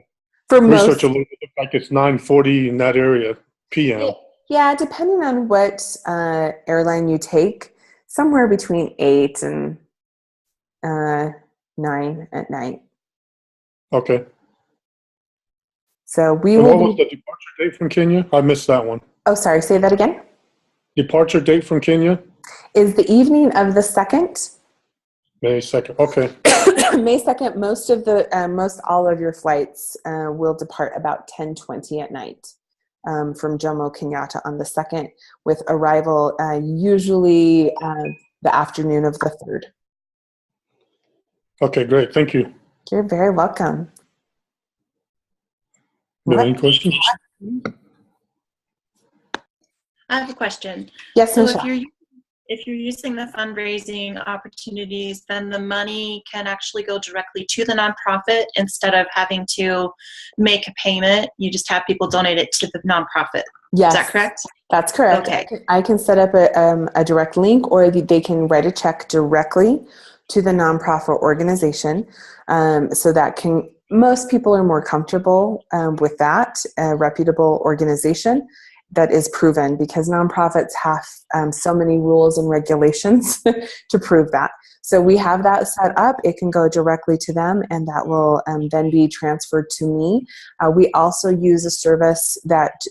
For research most, a little bit, like it's 9:40 in that area p.m. yeah, depending on what airline you take, somewhere between 8 and 9 at night. Okay. So we And will what was the departure date from Kenya? I missed that one. Oh, sorry, say that again. Departure date from Kenya? Is the evening of the 2nd. May 2nd. Okay. May 2nd, most all of your flights will depart about 10:20 at night from Jomo Kenyatta on the 2nd, with arrival usually the afternoon of the 3rd. Okay, great. Thank you. You're very welcome. Do you have any questions? I have a question. Yes, So Michelle. if you're using the fundraising opportunities, then the money can actually go directly to the nonprofit instead of having to make a payment. You just have people donate it to the nonprofit. Yes. Is that correct? That's correct. Okay. I can set up a direct link, or they can write a check directly to the nonprofit organization. So that most people are more comfortable with that, a reputable organization that is proven, because nonprofits have so many rules and regulations to prove that. So we have that set up. It can go directly to them, and that will then be transferred to me. We also use a service that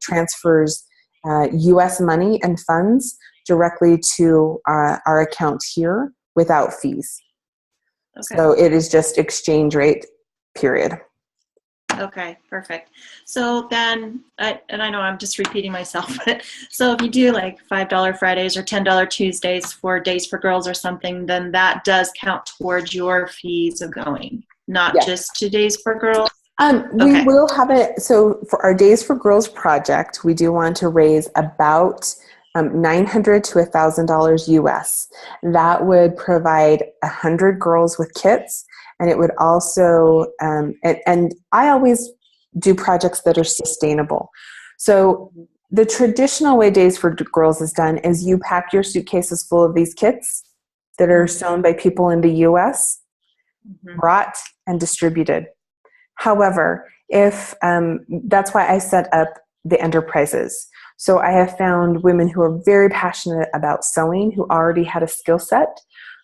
transfers U.S. money and funds directly to our account here without fees. Okay. So it is just exchange rate, period. Okay, perfect. So then, and I know I'm just repeating myself, but so if you do like $5 Fridays or $10 Tuesdays for Days for Girls or something, then that does count towards your fees of going, not Yes. just to Days for Girls. We will have it. So for our Days for Girls project, we do want to raise about $900 to $1,000 US. That would provide 100 girls with kits. And it would also, and I always do projects that are sustainable. So the traditional way Days for Girls is done is you pack your suitcases full of these kits that are sewn by people in the US, brought and distributed. However, if that's why I set up the enterprises. So I have found women who are very passionate about sewing, who already had a skill set,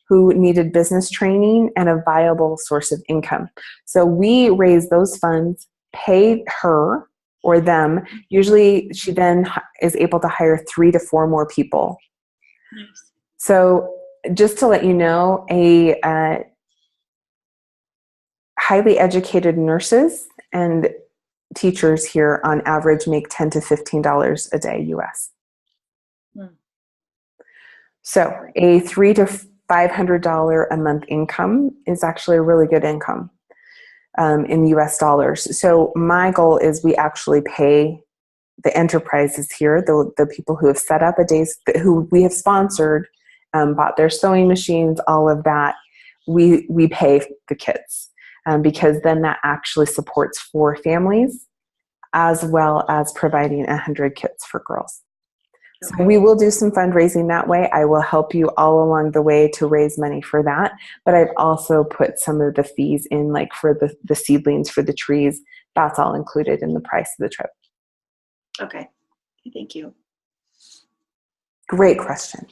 who needed business training and a viable source of income. So we raise those funds, pay her or them. Usually she then is able to hire 3 to 4 more people. Nice. So just to let you know, highly educated nurses and teachers here on average make $10 to $15 a day US. So a $300 to $500 a month income is actually a really good income in US dollars. So my goal is we actually pay the enterprises here, the people who have set up a days, who we have sponsored, bought their sewing machines, all of that, we pay the kids, because then that actually supports 4 families, as well as providing 100 kits for girls. So we will do some fundraising that way. I will help you all along the way to raise money for that. But I've also put some of the fees in, like for the seedlings for the trees. That's all included in the price of the trip. Okay. Thank you. Great question.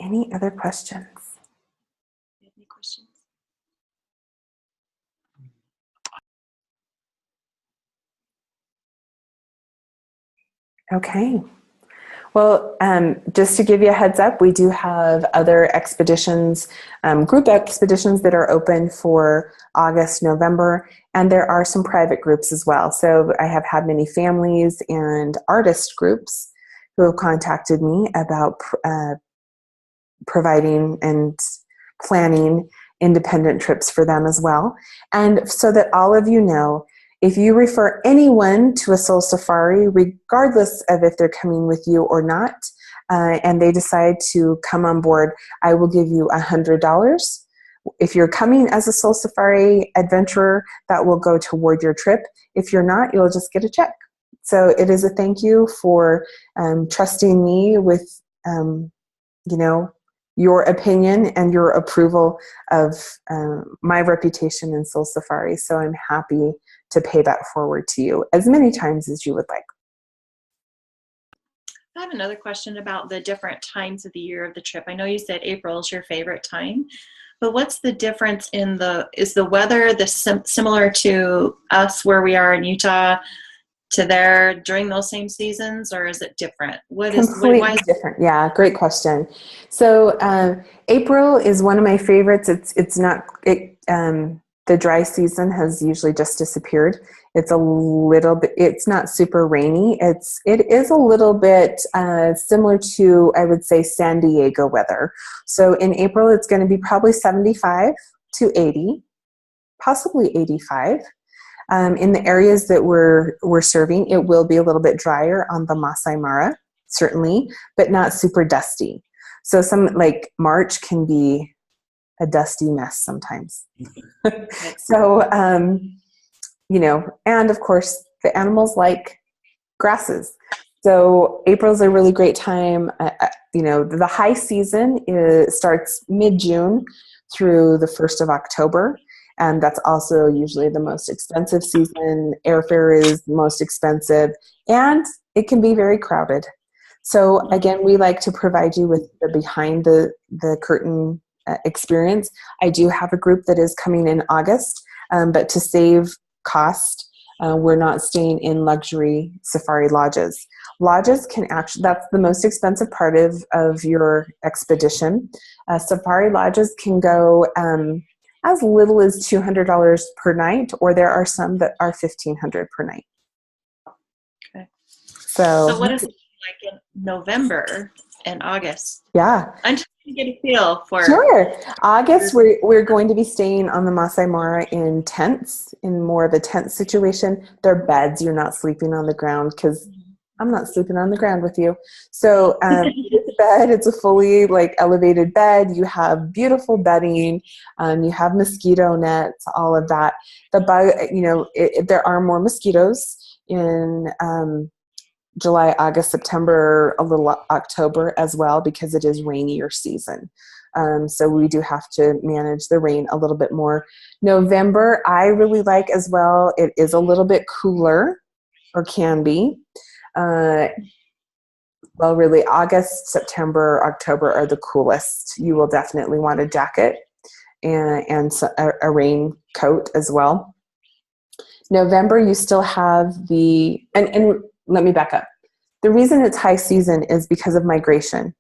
Any other questions? Any questions? Okay. Well, just to give you a heads up, we do have other expeditions, group expeditions that are open for August, November, and there are some private groups as well. So I have had many families and artist groups who have contacted me about providing and planning independent trips for them as well. And so that all of you know, if you refer anyone to a soul safari, regardless of if they're coming with you or not, and they decide to come on board, I will give you $100. If you're coming as a soul safari adventurer, that will go toward your trip. If you're not, you'll just get a check. So it is a thank you for trusting me with, your opinion and your approval of my reputation in soul safari. So I'm happy to pay that forward to you as many times as you would like. I have another question about the different times of the year of the trip. I know you said April is your favorite time, but what's the difference is the weather similar to us where we are in Utah to there during those same seasons, or is it different? Completely different. Yeah, great question. So April is one of my favorites. The dry season has usually just disappeared. It's a little bit, it's not super rainy. It is a little bit similar to, I would say, San Diego weather. So in April, it's going to be probably 75 to 80, possibly 85. In the areas that we're serving, it will be a little bit drier on the Masai Mara, certainly, but not super dusty. So like March can be a dusty mess sometimes. So, and of course the animals like grasses. So April's a really great time. The high season starts mid-June through the 1st of October. And that's also usually the most expensive season. Airfare is the most expensive, and it can be very crowded. So again, we like to provide you with the behind the curtain experience. I do have a group that is coming in August, but to save cost, we're not staying in luxury safari lodges. Lodges can actually, that's the most expensive part of your expedition. Safari lodges can go as little as $200 per night, or there are some that are $1,500 per night. Okay. So what is it like in November and August? Yeah. I'm just going to get a feel for. Sure. August, we're going to be staying on the Masai Mara in tents, in more of a tent situation. They're beds. You're not sleeping on the ground, because I'm not sleeping on the ground with you. So it's a bed. It's a fully elevated bed. You have beautiful bedding. You have mosquito nets, all of that. The bug, there are more mosquitoes in July, August, September, a little October as well, because it is rainier season. So we do have to manage the rain a little bit more. November, I really like as well. It is a little bit cooler, or can be. Well, really, August, September, October are the coolest. You will definitely want a jacket and a raincoat as well. November, you still have and let me back up. The reason it's high season is because of migration.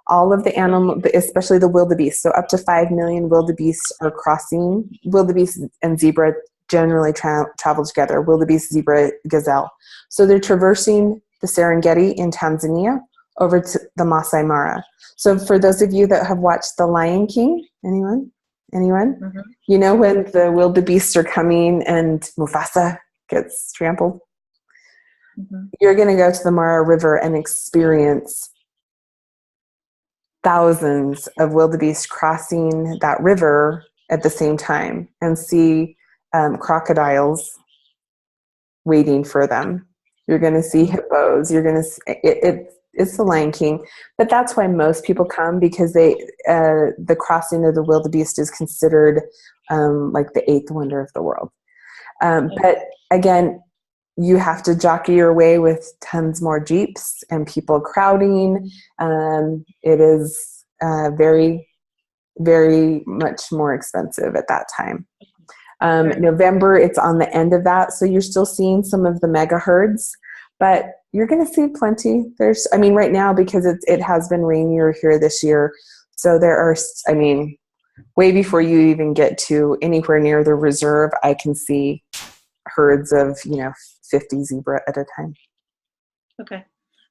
All of the animals, especially the wildebeest, so up to 5 million wildebeest are crossing. Wildebeest and zebra generally travel together, wildebeest, zebra, gazelle. So they're traversing the Serengeti in Tanzania over to the Masai Mara. So for those of you that have watched The Lion King, anyone? Mm-hmm. You know when the wildebeest are coming and Mufasa gets trampled. Mhm. You're going to go to the Mara River and experience thousands of wildebeest crossing that river at the same time and see crocodiles waiting for them. You're going to see hippos. You're going to it's the Lion King, but that's why most people come, because the crossing of the wildebeest is considered like the eighth wonder of the world. But again, you have to jockey your way with tons more jeeps and people crowding. It is very, very much more expensive at that time. November, it's on the end of that, so you're still seeing some of the mega herds, but you're going to see plenty. Right now, because it has been rainier here this year, so there are, way before you even get to anywhere near the reserve, I can see herds of 50 zebra at a time. Okay.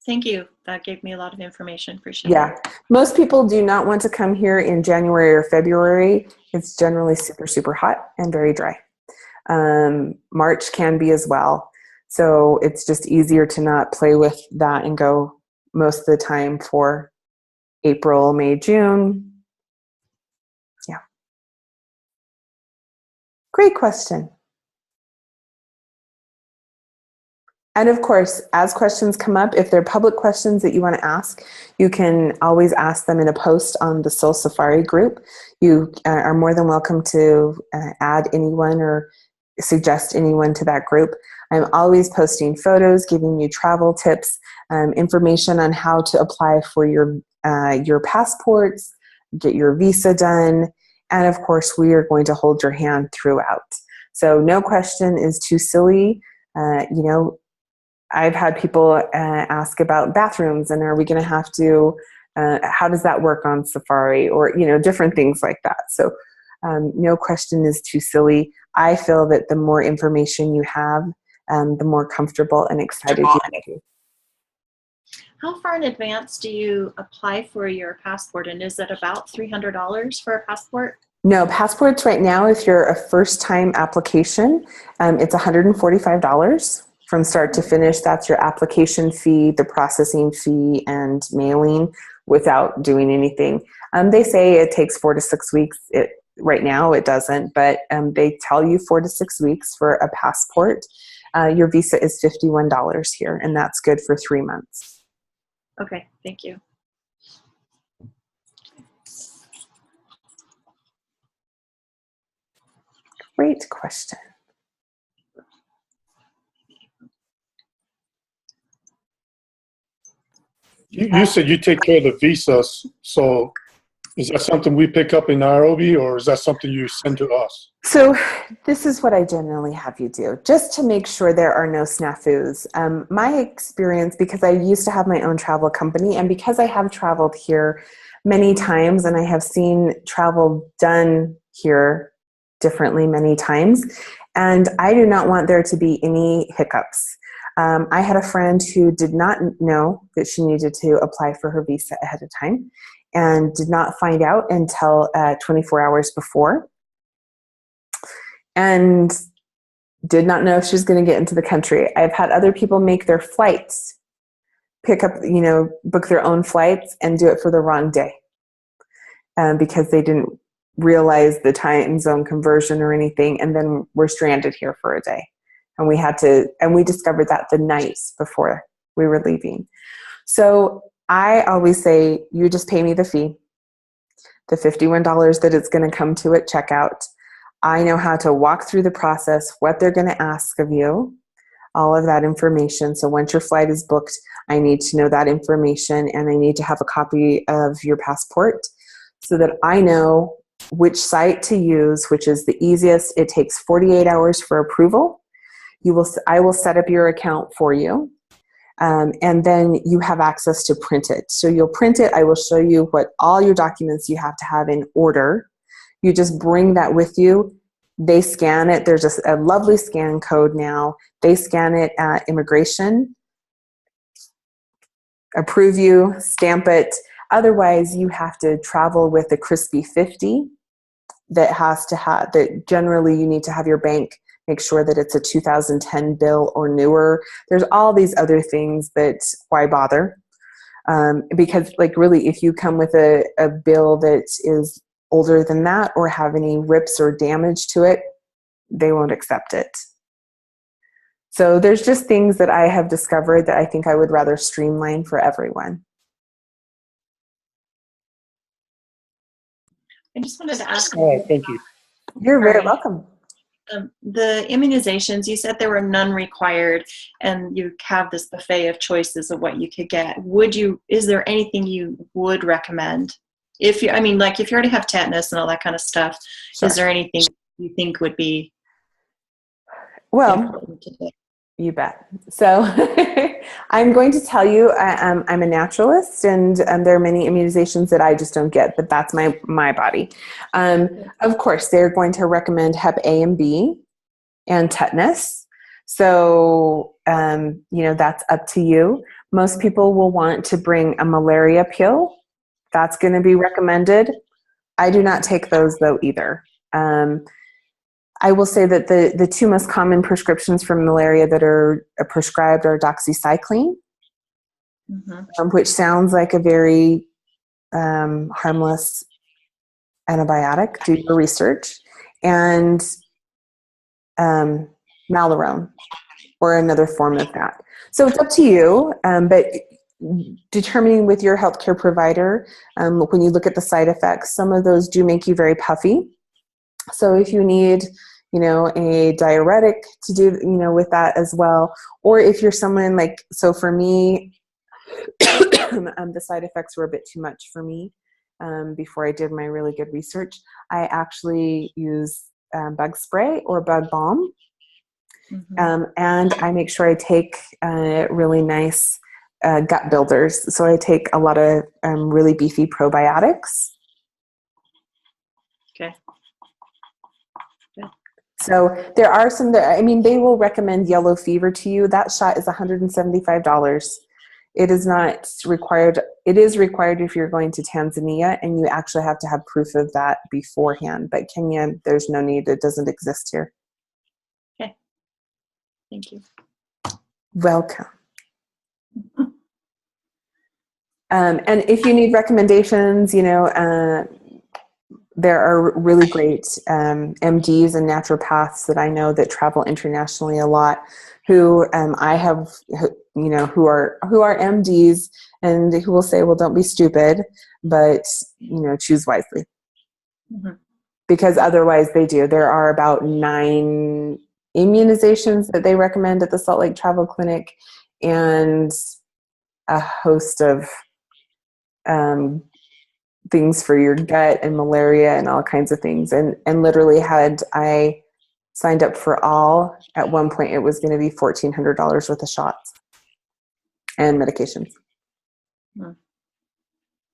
Thank you. That gave me a lot of information. Appreciate Yeah. Most people do not want to come here in January or February. It's generally super, super hot and very dry. March can be as well. So it's just easier to not play with that and go most of the time for April, May, June. Yeah. Great question. And of course, as questions come up, if they're public questions that you want to ask, you can always ask them in a post on the Soul Safari group. You are more than welcome to add anyone or suggest anyone to that group. I'm always posting photos, giving you travel tips, information on how to apply for your passports, get your visa done, and of course, we are going to hold your hand throughout. So no question is too silly. I've had people ask about bathrooms and are we going to have to, how does that work on Safari, or, different things like that. So no question is too silly. I feel that the more information you have, the more comfortable and excited you get. How far in advance do you apply for your passport? And is it about $300 for a passport? No, passports right now, if you're a first-time application, it's $145 from start to finish. That's your application fee, the processing fee, and mailing without doing anything. They say it takes 4 to 6 weeks. Right now it doesn't, but they tell you 4 to 6 weeks for a passport. Your visa is $51 here, and that's good for 3 months. Okay, thank you. Great question. You said you take care of the visas, so is that something we pick up in Nairobi, or is that something you send to us? So this is what I generally have you do, just to make sure there are no snafus. My experience, because I used to have my own travel company, and because I have traveled here many times and I have seen travel done here differently many times, and I do not want there to be any hiccups. I had a friend who did not know that she needed to apply for her visa ahead of time and did not find out until 24 hours before, and did not know if she was going to get into the country. I've had other people make their flights, book their own flights and do it for the wrong day because they didn't realize the time zone conversion or anything, and then we're stranded here for a day. And we discovered that the night before we were leaving. So I always say, you just pay me the fee, the $51 that it's going to come to at checkout. I know how to walk through the process, what they're going to ask of you, all of that information. So once your flight is booked, I need to know that information, and I need to have a copy of your passport so that I know which site to use, which is the easiest. It takes 48 hours for approval. I will set up your account for you. And then you have access to print it. So you'll print it. I will show you what all your documents you have to have in order. You just bring that with you. They scan it. There's a lovely scan code now. They scan it at immigration, approve you, stamp it. Otherwise, you have to travel with a crispy 50 that generally you need to have your bank make sure that it's a 2010 bill or newer. There's all these other things that why bother? Because like really, if you come with a bill that is older than that or have any rips or damage to it, they won't accept it. So there's just things that I have discovered that I think I would rather streamline for everyone. I just wanted to ask. All right, thank you. You're very Sorry. welcome. The immunizations, you said there were none required, and you have this buffet of choices of what you could get. Is there anything you would recommend? If you already have tetanus and all that kind of stuff, Sure. is there anything you think would be Well, important to do? you bet. So I'm going to tell you, I'm a naturalist, and there are many immunizations that I just don't get, but that's my body. Of course, they're going to recommend Hep A and B and tetanus. So, that's up to you. Most people will want to bring a malaria pill. That's going to be recommended. I do not take those though either. I will say that the two most common prescriptions for malaria that are prescribed are doxycycline, which sounds like a very harmless antibiotic. Do your research. And Malarone, or another form of that. So it's up to you, but determining with your healthcare provider, when you look at the side effects, some of those do make you very puffy. So if you need, a diuretic to do, with that as well, or if you're someone so for me, the side effects were a bit too much for me. Before I did my really good research, I actually use bug spray or bug balm. And I make sure I take really nice gut builders. So I take a lot of really beefy probiotics. Okay. So there are some that, they will recommend yellow fever to you. That shot is $175. It is not required. It is required if you're going to Tanzania, and you actually have to have proof of that beforehand. But Kenya, there's no need. It doesn't exist here. Okay. Thank you. Welcome. And if you need recommendations, there are really great MDs and naturopaths that I know that travel internationally a lot, who I have, who are MDs and who will say, well, don't be stupid, but choose wisely, because otherwise they do. There are about 9 immunizations that they recommend at the Salt Lake Travel Clinic, and a host of things for your gut and malaria and all kinds of things. And literally, had I signed up for all, at one point it was going to be $1,400 worth of shots and medications.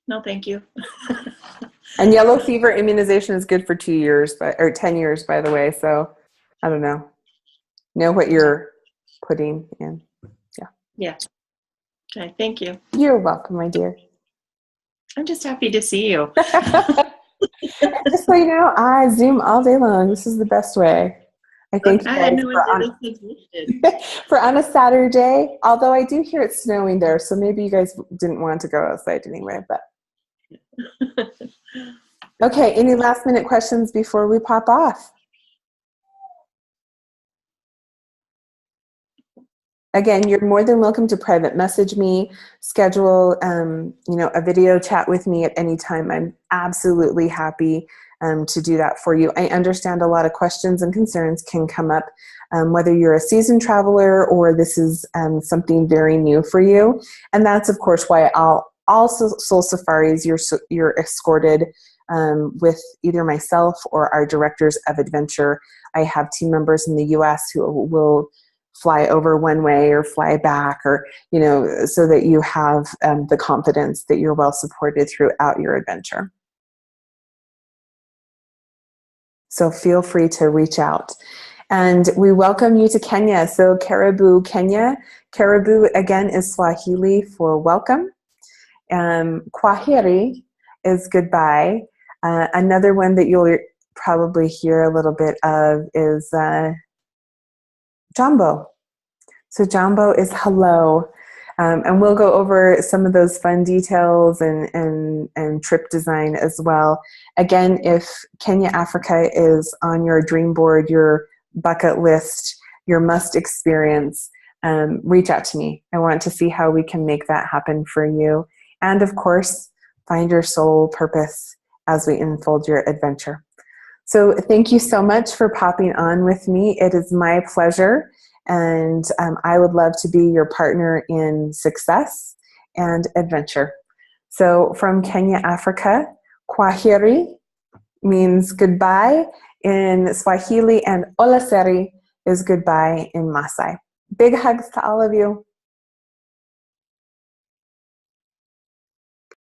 No, thank you. And yellow fever immunization is good for 2 years, or 10 years, by the way. So I don't know. Know what you're putting in. Yeah. Okay, thank you. You're welcome, my dear. I'm just happy to see you. Just so you know, I Zoom all day long. This is the best way. I think I had no idea this existed. for on a Saturday, although I do hear it's snowing there, so maybe you guys didn't want to go outside anyway. But okay, any last minute questions before we pop off? Again, you're more than welcome to private message me, schedule, a video chat with me at any time. I'm absolutely happy to do that for you. I understand a lot of questions and concerns can come up, whether you're a seasoned traveler or this is something very new for you. And that's, of course, why all Soul Safaris, you're escorted with either myself or our directors of adventure. I have team members in the U.S. who will fly over one way or fly back, or, so that you have the confidence that you're well supported throughout your adventure. So feel free to reach out. And we welcome you to Kenya. So Karibu, Kenya. Karibu, again, is Swahili for welcome. Kwaheri is goodbye. Another one that you'll probably hear a little bit of is Jambo. So Jambo is hello. And we'll go over some of those fun details and trip design as well. Again, if Kenya, Africa is on your dream board, your bucket list, your must experience, reach out to me. I want to see how we can make that happen for you. And of course, find your soul purpose as we unfold your adventure. So thank you so much for popping on with me. It is my pleasure. And I would love to be your partner in success and adventure. So from Kenya, Africa, Kwaheri means goodbye in Swahili, and Olaseri is goodbye in Maasai. Big hugs to all of you.